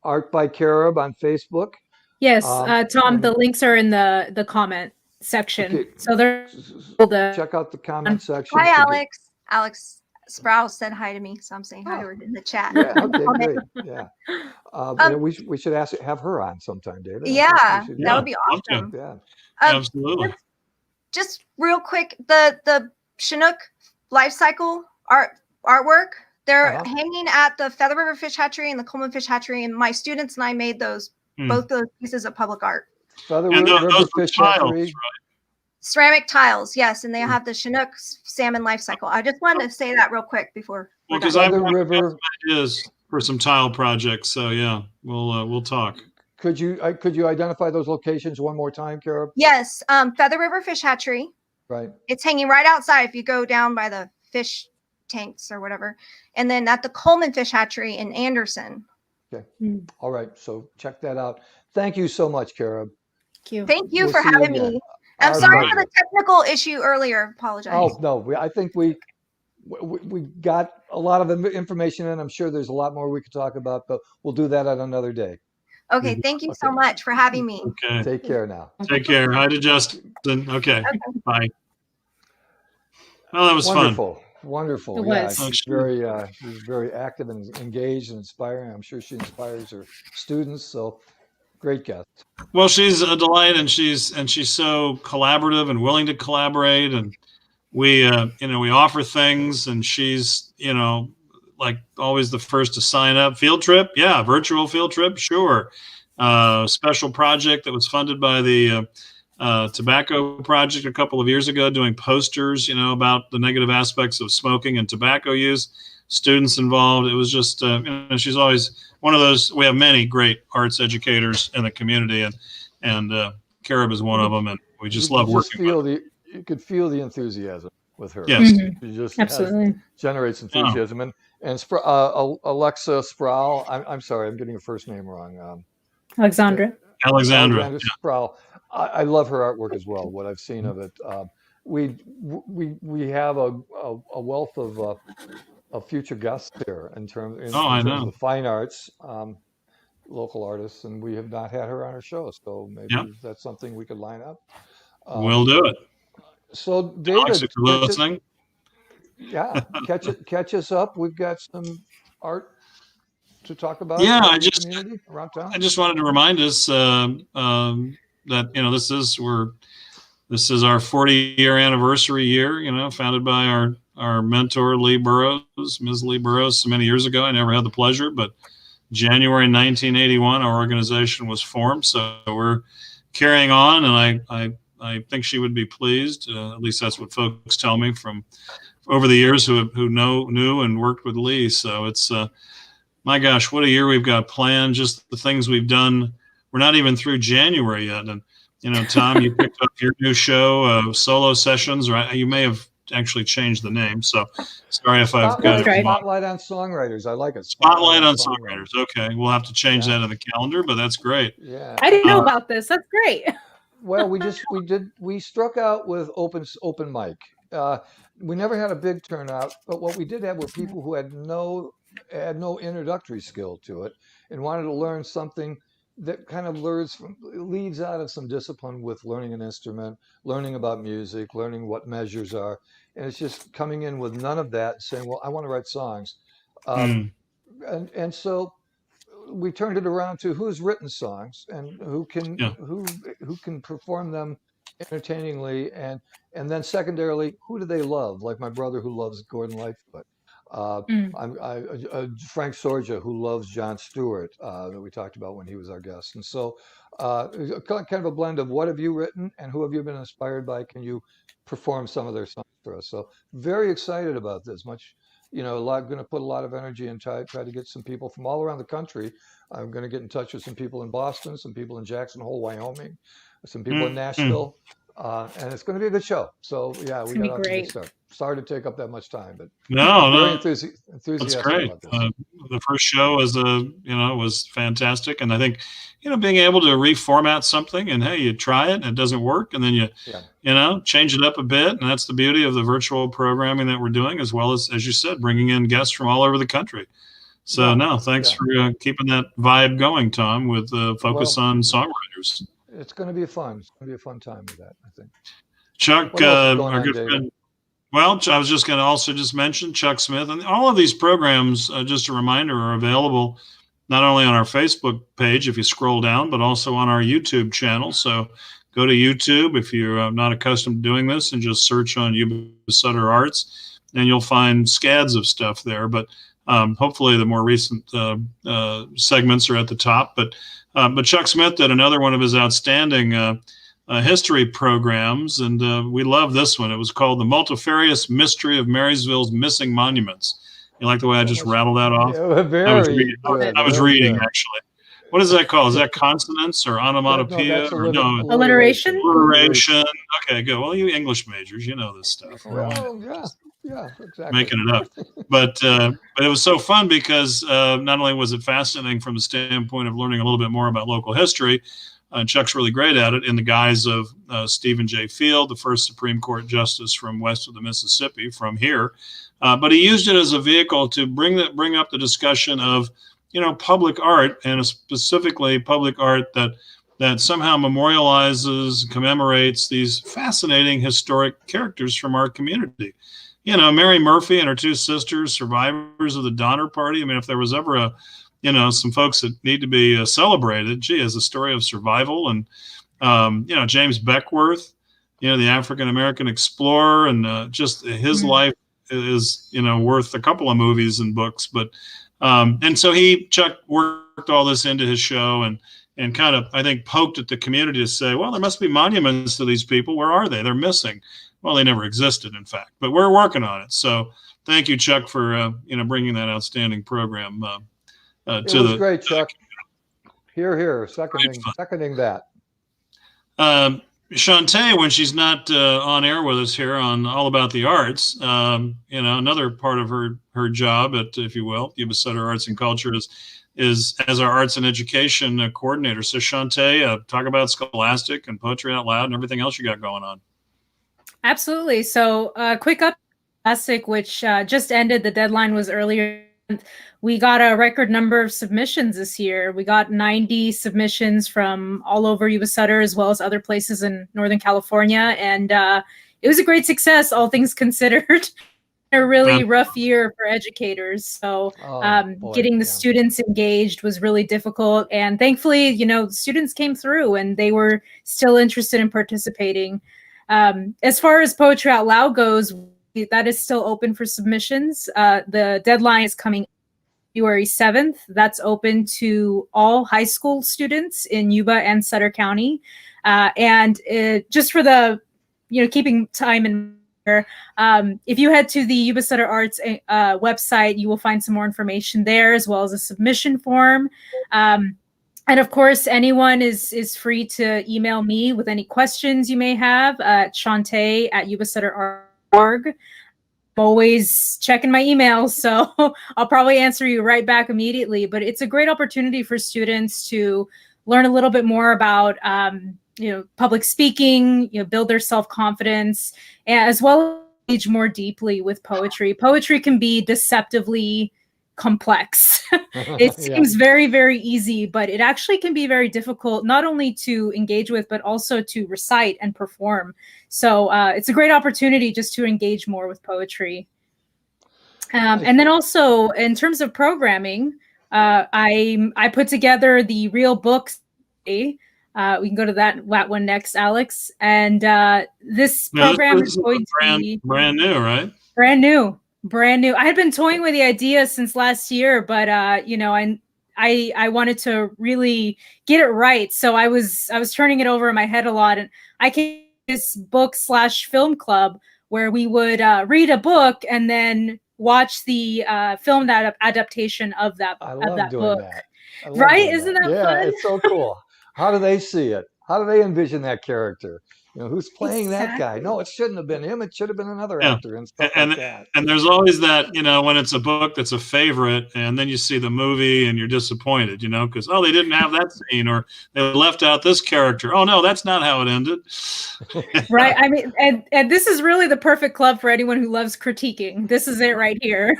Speaker 3: Art by Carob on Facebook.
Speaker 2: Yes,
Speaker 3: Um,
Speaker 2: Tom,
Speaker 3: and-
Speaker 2: the links are in the comment section.
Speaker 3: Okay.
Speaker 2: So they're
Speaker 3: Check out the comment section.
Speaker 4: Hi,
Speaker 3: to get-
Speaker 4: Alex. Alex Sprouse said hi to me, so I'm saying hi to her in the chat.
Speaker 3: Yeah. Okay. Great. Yeah. And we should have her on sometime, David. I think
Speaker 4: Yeah,
Speaker 3: we should-
Speaker 4: that would be
Speaker 1: love to.
Speaker 4: awesome.
Speaker 3: Yeah.
Speaker 1: Absolutely.
Speaker 4: Just real quick, the Chinook life cycle artwork, they're
Speaker 3: Uh-huh.
Speaker 4: hanging at the Feather River Fish Hatchery and the Coleman Fish Hatchery, and my students and I made both those pieces of public art.
Speaker 3: Feather
Speaker 1: And
Speaker 3: River
Speaker 1: those were
Speaker 3: Fish
Speaker 1: tiles,
Speaker 3: Hatchery.
Speaker 1: right?
Speaker 4: Ceramic tiles, yes, and they have the Chinook salmon life cycle. I just wanted to say that real quick before.
Speaker 1: Well,
Speaker 4: we're
Speaker 1: because
Speaker 4: done.
Speaker 1: I've
Speaker 3: Feather
Speaker 1: got
Speaker 3: River.
Speaker 1: some ideas for some tile projects. So yeah, we'll talk.
Speaker 3: Could you identify those locations one more time, Carob?
Speaker 4: Yes, Feather River Fish Hatchery.
Speaker 3: Right.
Speaker 4: It's hanging right outside if you go down by the fish tanks or whatever. And then at the Coleman Fish Hatchery in Anderson.
Speaker 3: Okay. All right. So check that out. Thank you so much, Carob.
Speaker 2: Thank you.
Speaker 4: Thank you
Speaker 3: We'll
Speaker 4: for
Speaker 3: see you
Speaker 4: having
Speaker 3: again.
Speaker 4: me. I'm
Speaker 3: Our
Speaker 4: sorry
Speaker 3: pleasure.
Speaker 4: for the technical issue earlier. Apologize.
Speaker 3: Oh no, I think we got a lot of information, and I'm sure there's a lot more we could talk about, but we'll do that at another day.
Speaker 4: Okay, thank you so
Speaker 3: Okay.
Speaker 4: much for having me.
Speaker 1: Okay.
Speaker 3: Take care now.
Speaker 1: Take care. Hi to Justin. Okay. Bye. Well, that was fun.
Speaker 3: Wonderful. Wonderful.
Speaker 2: It
Speaker 3: Yeah,
Speaker 2: was.
Speaker 3: she's very active and engaged and inspiring. I'm sure she inspires her students. So great guest.
Speaker 1: Well, she's a delight, and she's so collaborative and willing to collaborate. And we we offer things, and she's like always the first to sign up. Field trip, yeah, virtual field trip, sure. Special project that was funded by the Tobacco Project a couple of years ago, doing posters, about the negative aspects of smoking and tobacco use. Students involved. It was just, she's always one of those. We have many great arts educators in the community, and Carob is one of them, and we just love working with her.
Speaker 3: You could feel the enthusiasm with her.
Speaker 1: Yes.
Speaker 3: She just
Speaker 2: Absolutely.
Speaker 3: generates enthusiasm. And Alexa Sproul. I'm sorry, I'm getting her first name wrong.
Speaker 2: Alexandra.
Speaker 1: Alexandra.
Speaker 3: Sproul. I love her artwork as well. What I've seen of it, we have a wealth of future guests here in terms of the fine arts, local artists, and we have not had her on our show. So maybe that's something we could line up.
Speaker 1: We'll do it.
Speaker 3: So David,
Speaker 1: Alex, if you're listening.
Speaker 3: Yeah, catch us up. We've got some art to talk about.
Speaker 1: Yeah,
Speaker 3: in the community around town.
Speaker 1: I just wanted to remind us that this is our 40-year anniversary year. Founded by our mentor Lee Burrows, Ms. Lee Burrows, so many years ago. I never had the pleasure, but January 1981, our organization was formed. So we're carrying on, and I think she would be pleased. At least that's what folks tell me from over the years who knew and worked with Lee. So it's my gosh, what a year we've got planned. Just the things we've done. We're not even through January yet, and Tom, you picked up your new show, Solo Sessions, or you may have actually changed the name. So sorry if I've got it wrong.
Speaker 3: Spotlight on Songwriters. I like it.
Speaker 1: Spotlight on Songwriters. Okay, we'll have to change that in the calendar, but that's great.
Speaker 3: Yeah,
Speaker 2: I didn't know about this. That's great.
Speaker 3: Well, we struck out with open mic. We never had a big turnout, but what we did have were people who had no introductory skill to it and wanted to learn something that kind of leads out of some discipline with learning an instrument, learning about music, learning what measures are, and it's just coming in with none of that, saying, "Well, I want to write songs," and so we turned it around to who's written songs and who can perform them entertainingly, and then secondarily, who do they love? Like my brother who loves Gordon Lightfoot. Frank Sorgia, who loves John Stewart, that we talked about when he was our guest. And so kind of a blend of what have you written and who have you been inspired by? Can you perform some of their songs for us? So very excited about this. Going to put a lot of energy and try to get some people from all around the country. I'm going to get in touch with some people in Boston, some people in Jackson Hole, Wyoming, some people in Nashville. And it's going to be a good show. So yeah, we got off to a good start. Sorry to take up that much time, but very enthusiastic.
Speaker 1: That's great.
Speaker 3: About this.
Speaker 1: The first show was fantastic, and I think being able to reformat something, and hey, you try it and it doesn't work, and then you change it up a bit, and that's the beauty of the virtual programming that we're doing, as well as you said, bringing in guests from all over the country. So thanks for keeping that vibe going, Tom, with focus on songwriters.
Speaker 3: It's going to be fun. It's going to be a fun time with that, I think.
Speaker 1: Chuck, our good friend. Well, I was just going to also just mention Chuck Smith, and all of these programs, just a reminder, are available not only on our Facebook page if you scroll down, but also on our YouTube channel. So go to YouTube if you're not accustomed to doing this, and just search on YubaSutterArts, and you'll find scads of stuff there. But hopefully the more recent segments are at the top. But Chuck Smith did another one of his outstanding history programs, and we love this one. It was called The Multifarious Mystery of Marysville's Missing Monuments. You like the way I just rattled that off?
Speaker 3: Yeah,
Speaker 1: I was reading, actually. What is that called? Is that consonants or onomatopoeia?
Speaker 2: Alliteration?
Speaker 1: Alliteration. Okay, good. Well, you English majors, you know this stuff.
Speaker 3: Well, yeah, exactly.
Speaker 1: Making it up. But it was so fun because not only was it fascinating from the standpoint of learning a little bit more about local history, and Chuck's really great at it, in the guise of Stephen J. Field, the first Supreme Court justice from west of the Mississippi, from here. But he used it as a vehicle to bring up the discussion of, public art, and specifically public art that somehow memorializes, commemorates these fascinating historic characters from our community. Mary Murphy and her two sisters, survivors of the Donner Party. I mean, if there was ever some folks that need to be celebrated, as a story of survival. And, James Beckworth, the African-American explorer, and just his life is, worth a couple of movies and books. But, and so Chuck worked all this into his show and kind of, I think, poked at the community to say, well, there must be monuments to these people. Where are they? They're missing. Well, they never existed, in fact, but we're working on it. So thank you, Chuck, for, bringing that outstanding program
Speaker 3: it was great, Chuck. Here, seconding that.
Speaker 1: Shantae, when she's not on air with us here on All About the Arts, another part of her job at, if you will, YubaSutterArts&Culture is as our arts and education coordinator. So Shantae, talk about Scholastic and Poetry Out Loud and everything else you got going on.
Speaker 2: Absolutely. So quick up, Scholastic, which just ended. The deadline was earlier. We got a record number of submissions this year. We got 90 submissions from all over YubaSutter, as well as other places in Northern California. And it was a great success, all things considered. A really rough year for educators. So getting the students engaged was really difficult. And thankfully, students came through and they were still interested in participating. As far as Poetry Out Loud goes, that is still open for submissions. The deadline is coming February 7th. That's open to all high school students in Yuba and Sutter County. Just for the, keeping time in there, if you head to the Yuba Sutter Arts website, you will find some more information there, as well as a submission form. And of course, anyone is free to email me with any questions you may have at Shantae@YubaSutterArts.org. I'm always checking my emails, so I'll probably answer you right back immediately. But it's a great opportunity for students to learn a little bit more about public speaking, build their self-confidence, as well as engage more deeply with poetry. Poetry can be deceptively complex. It seems very, very easy, but it actually can be very difficult, not only to engage with, but also to recite and perform. So it's a great opportunity just to engage more with poetry. And then also in terms of programming, I put together the Real Books. We can go to that one next, Alex. And this program is going to be
Speaker 1: brand new, right?
Speaker 2: Brand new. I had been toying with the idea since last year, but I wanted to really get it right. So I was turning it over in my head a lot, and I came to this book/film club where we would read a book and then watch the film adaptation of that
Speaker 3: I
Speaker 2: of
Speaker 3: love
Speaker 2: that
Speaker 3: doing
Speaker 2: book.
Speaker 3: that.
Speaker 2: Right? Isn't that fun?
Speaker 3: It's so cool. How do they see it? How do they envision that character? Who's playing that guy? No, it shouldn't have been him. It should have been another actor and stuff like that.
Speaker 1: And there's always that, when it's a book that's a favorite, and then you see the movie and you're disappointed, because, oh, they didn't have that scene, or they left out this character. Oh, no, that's not how it ended.
Speaker 2: Right. I mean, and this is really the perfect club for anyone who loves critiquing. This is it right here.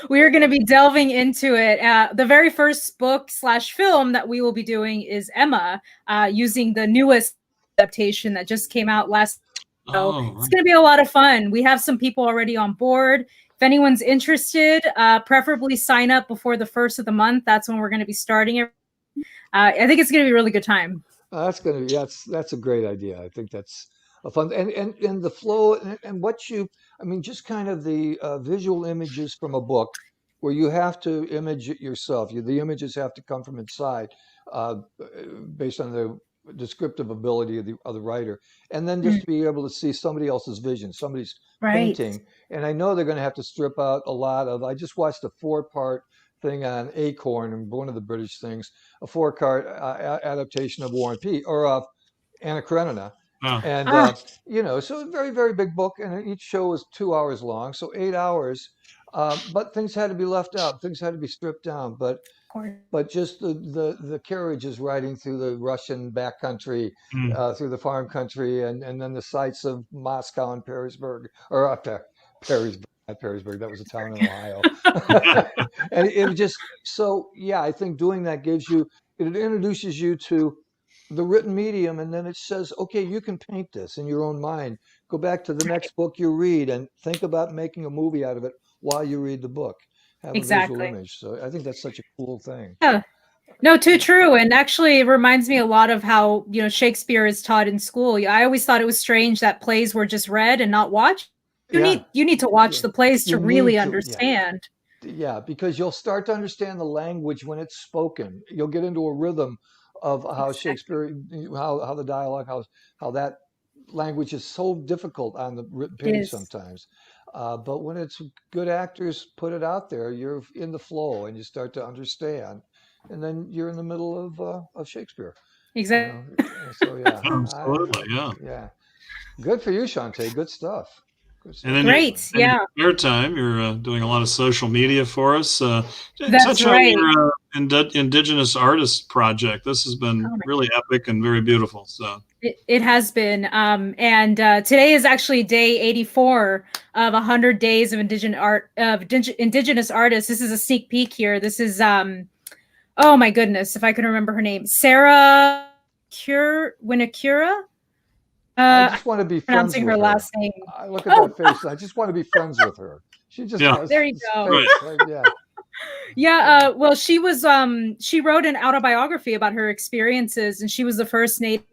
Speaker 2: We are going to be delving into it. The very first book/film that we will be doing is Emma, using the newest adaptation that just came out last. So it's going to be a lot of fun. We have some people already on board. If anyone's interested, preferably sign up before the 1st of the month. That's when we're going to be starting it. I think it's going to be a really good time.
Speaker 3: That's going to be, that's a great idea. I think that's a fun, and the flow and just kind of the visual images from a book where you have to image it yourself. The images have to come from inside, based on the descriptive ability of the writer, and then just to be able to see somebody else's vision, somebody's painting. And I know they're going to have to strip out a lot of. I just watched a 4-part thing on Acorn, and one of the British things, a 4-part adaptation of War and Peace, or of Anna Karenina. And so a very, very big book, and each show was 2 hours long, so 8 hours. But things had to be left out, things had to be stripped down. But just the carriages riding through the Russian backcountry, through the farm country, and then the sights of Moscow and Perrysburg, or Perrysburg, not Perrysburg, that was a town in Ohio. And it was just, so yeah, I think doing that it introduces you to the written medium, and then it says, okay, you can paint this in your own mind. Go back to the next book you read and think about making a movie out of it while you read the book. Have a visual image. So I think that's such a cool thing.
Speaker 2: Yeah. No, too true. And actually, it reminds me a lot of how, Shakespeare is taught in school. I always thought it was strange that plays were just read and not watched. You need to watch the plays to really understand.
Speaker 3: Yeah, because you'll start to understand the language when it's spoken. You'll get into a rhythm of how Shakespeare, how the dialogue, how that language is so difficult on the written page sometimes. But when it's good actors put it out there, you're in the flow and you start to understand, and then you're in the middle of Shakespeare.
Speaker 2: Exactly.
Speaker 3: So yeah,
Speaker 1: absolutely,
Speaker 3: yeah. Good for you, Shantae. Good stuff.
Speaker 1: And then
Speaker 2: great,
Speaker 1: in your time, you're doing a lot of social media for us.
Speaker 2: That's
Speaker 1: touch
Speaker 2: right.
Speaker 1: on your Indigenous Artist Project. This has been really epic and very beautiful. So
Speaker 2: it has been. And today is actually day 84 of 100 days of Indigenous artists. This is a sneak peek here. This is oh my goodness, if I can remember her name, Sarah Winakura.
Speaker 3: I just want to be friends with her.
Speaker 2: Last name.
Speaker 3: I look at that face. I just want to be friends with her. She just has
Speaker 2: there you go.
Speaker 3: Right.
Speaker 2: Well, she was she wrote an autobiography about her experiences, and she was the first Native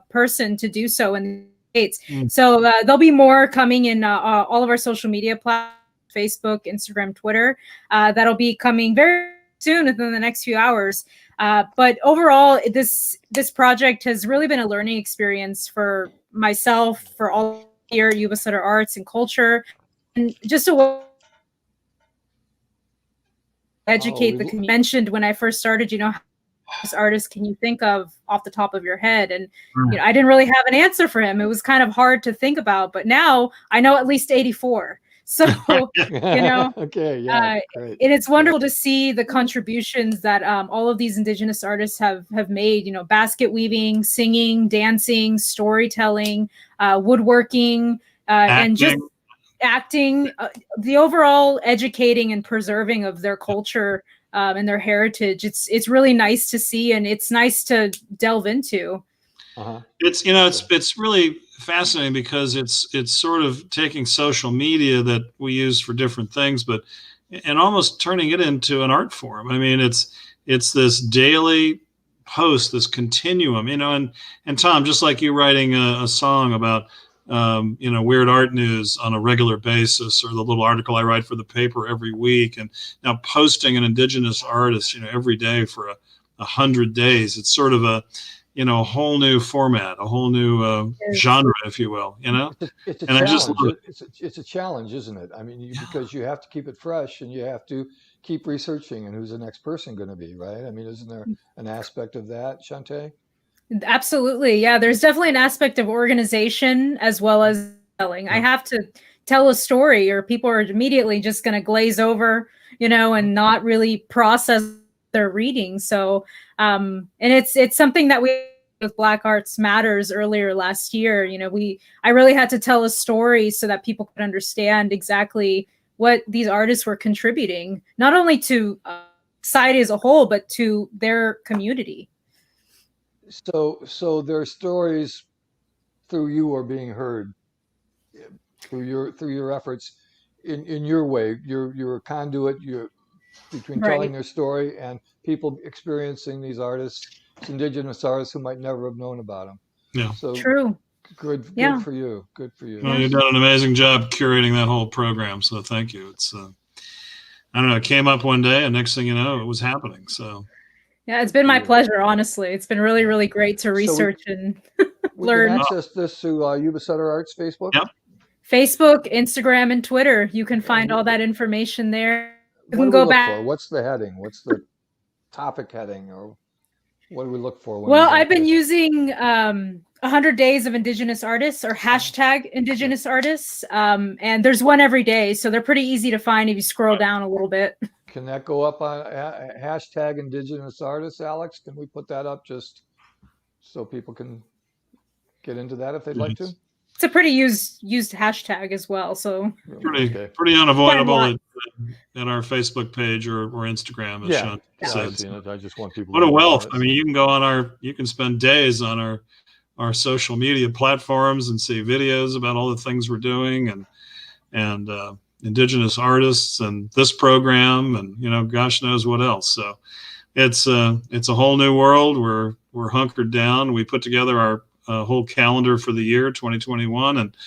Speaker 2: person to do so in the States. So there'll be more coming in all of our social media platforms. Facebook, Instagram, Twitter. That'll be coming very soon within the next few hours. But overall, this project has really been a learning experience for myself, for all here at YubaSutterArts&Culture, and just a educate the community. Mentioned when I first started, how many artists can you think of off the top of your head? And I didn't really have an answer for him. It was kind of hard to think about, but now I know at least 84. So,
Speaker 3: okay, yeah,
Speaker 2: and it's wonderful to see the contributions that all of these Indigenous artists have made, basket weaving, singing, dancing, storytelling, woodworking, and just acting, the overall educating and preserving of their culture and their heritage. It's really nice to see, and it's nice to delve into.
Speaker 1: It's it's really fascinating because it's sort of taking social media that we use for different things, and almost turning it into an art form. I mean, it's this daily post, this continuum, and Tom, just like you writing a song about weird art news on a regular basis, or the little article I write for the paper every week, and now posting an Indigenous artist, every day for 100 days. It's sort of a whole new format, a whole new genre, if you will.
Speaker 3: It's a
Speaker 1: and
Speaker 3: challenge.
Speaker 1: I just love it.
Speaker 3: It's a challenge, isn't it? I mean, because you have to keep it fresh, and you have to keep researching, and who's the next person going to be, right? I mean, isn't there an aspect of that, Shantae?
Speaker 2: Absolutely. Yeah, there's definitely an aspect of organization as well as telling. I have to tell a story, or people are immediately just going to glaze over, and not really process their reading. So, and it's something that we with Black Arts Matters earlier last year. I really had to tell a story so that people could understand exactly what these artists were contributing, not only to society as a whole, but to their community.
Speaker 3: So their stories through you are being heard through your efforts in your way. You're a conduit. You're between telling their story and people experiencing these artists, Indigenous artists who might never have known about them.
Speaker 1: Yeah.
Speaker 3: So
Speaker 2: true.
Speaker 3: Good for you. Good for you.
Speaker 1: Well, you've done an amazing job curating that whole program. So thank you. It's I don't know. It came up one day, and next thing you know, it was happening. So.
Speaker 2: Yeah, it's been my pleasure, honestly. It's been really, really great to research and learn.
Speaker 3: We can access this through YubaSutterArts Facebook?
Speaker 1: Yep.
Speaker 2: Facebook, Instagram, and Twitter. You can find all that information there. You can go back.
Speaker 3: What's the heading? What's the topic heading? Or what do we look for?
Speaker 2: Well, I've been using 100 Days of Indigenous Artists, or hashtag Indigenous Artists. And there's one every day. So they're pretty easy to find if you scroll down a little bit.
Speaker 3: Can that go up on hashtag Indigenous Artists, Alex? Can we put that up just so people can get into that if they'd like to?
Speaker 2: It's a pretty used hashtag as well. So
Speaker 1: pretty unavoidable at our Facebook page or Instagram. As Sean said.
Speaker 3: I've seen it. I just want people.
Speaker 1: What a wealth! I mean, you can go you can spend days on our social media platforms and see videos about all the things we're doing, and Indigenous artists, and this program, and gosh knows what else. So it's a whole new world. We're hunkered down. We put together our whole calendar for the year 2021, and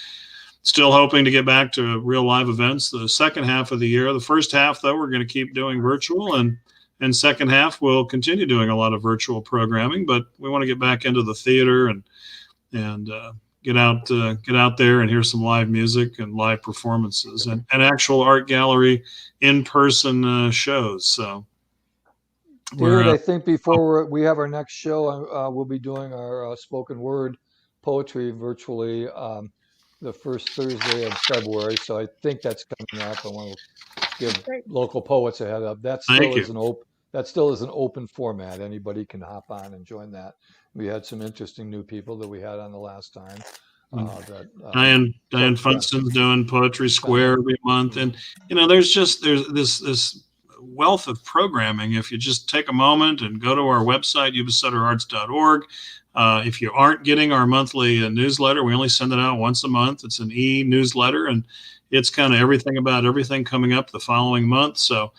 Speaker 1: still hoping to get back to real live events the second half of the year. The first half, though, we're going to keep doing virtual, and second half we'll continue doing a lot of virtual programming, but we want to get back into the theater and get out there and hear some live music and live performances and actual art gallery in-person shows. So
Speaker 3: David, I think before we have our next show, we'll be doing our spoken word poetry virtually the first Thursday of February. So I think that's coming up. I want to give local poets a head up. That still is an open format. Anybody can hop on and join that. We had some interesting new people that we had on the last time.
Speaker 1: Diane Funston's doing Poetry Square every month, and there's this wealth of programming. If you just take a moment and go to our website, YubaSutterArts.org. If you aren't getting our monthly newsletter, we only send it out once a month. It's an e-newsletter, and it's kind of everything about everything coming up the following month. So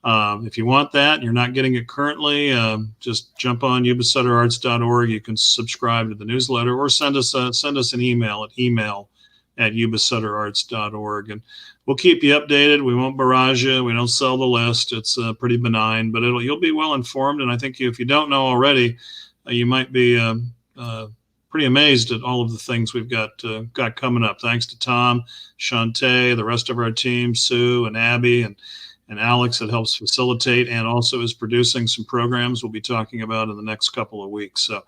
Speaker 1: if you want that and you're not getting it currently, just jump on YubaSutterArts.org. You can subscribe to the newsletter, or send us an email at email at YubaSutterArts.org. And we'll keep you updated. We won't barrage you. We don't sell the list. It's pretty benign, but you'll be well informed. And I think if you don't know already, you might be pretty amazed at all of the things we've got coming up. Thanks to Tom, Shantae, the rest of our team, Sue and Abby, and Alex that helps facilitate and also is producing some programs we'll be talking about in the next couple of weeks. So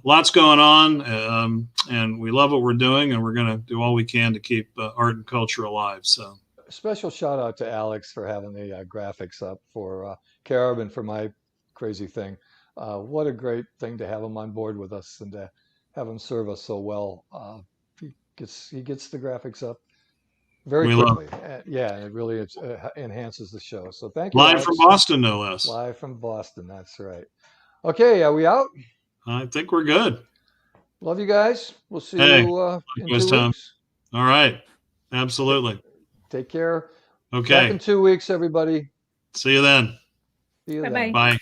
Speaker 1: lots going on, and we love what we're doing, and we're going to do all we can to keep art and culture alive. So
Speaker 3: a special shout out to Alex for having the graphics up for Carob and for my crazy thing. What a great thing to have him on board with us and to have him serve us so well. He gets the graphics up very quickly. Yeah, it really enhances the show. So thank you,
Speaker 1: live
Speaker 3: Alex.
Speaker 1: from Boston, no less.
Speaker 3: Live from Boston, that's right. Okay, are we out?
Speaker 1: I think we're good.
Speaker 3: Love you guys. We'll see you in 2
Speaker 1: Tom.
Speaker 3: weeks.
Speaker 1: All right. Absolutely.
Speaker 3: Take care.
Speaker 1: Okay.
Speaker 3: Back in 2 weeks, everybody.
Speaker 1: See you then.
Speaker 3: See you
Speaker 2: Bye-bye.
Speaker 3: then.
Speaker 1: Bye.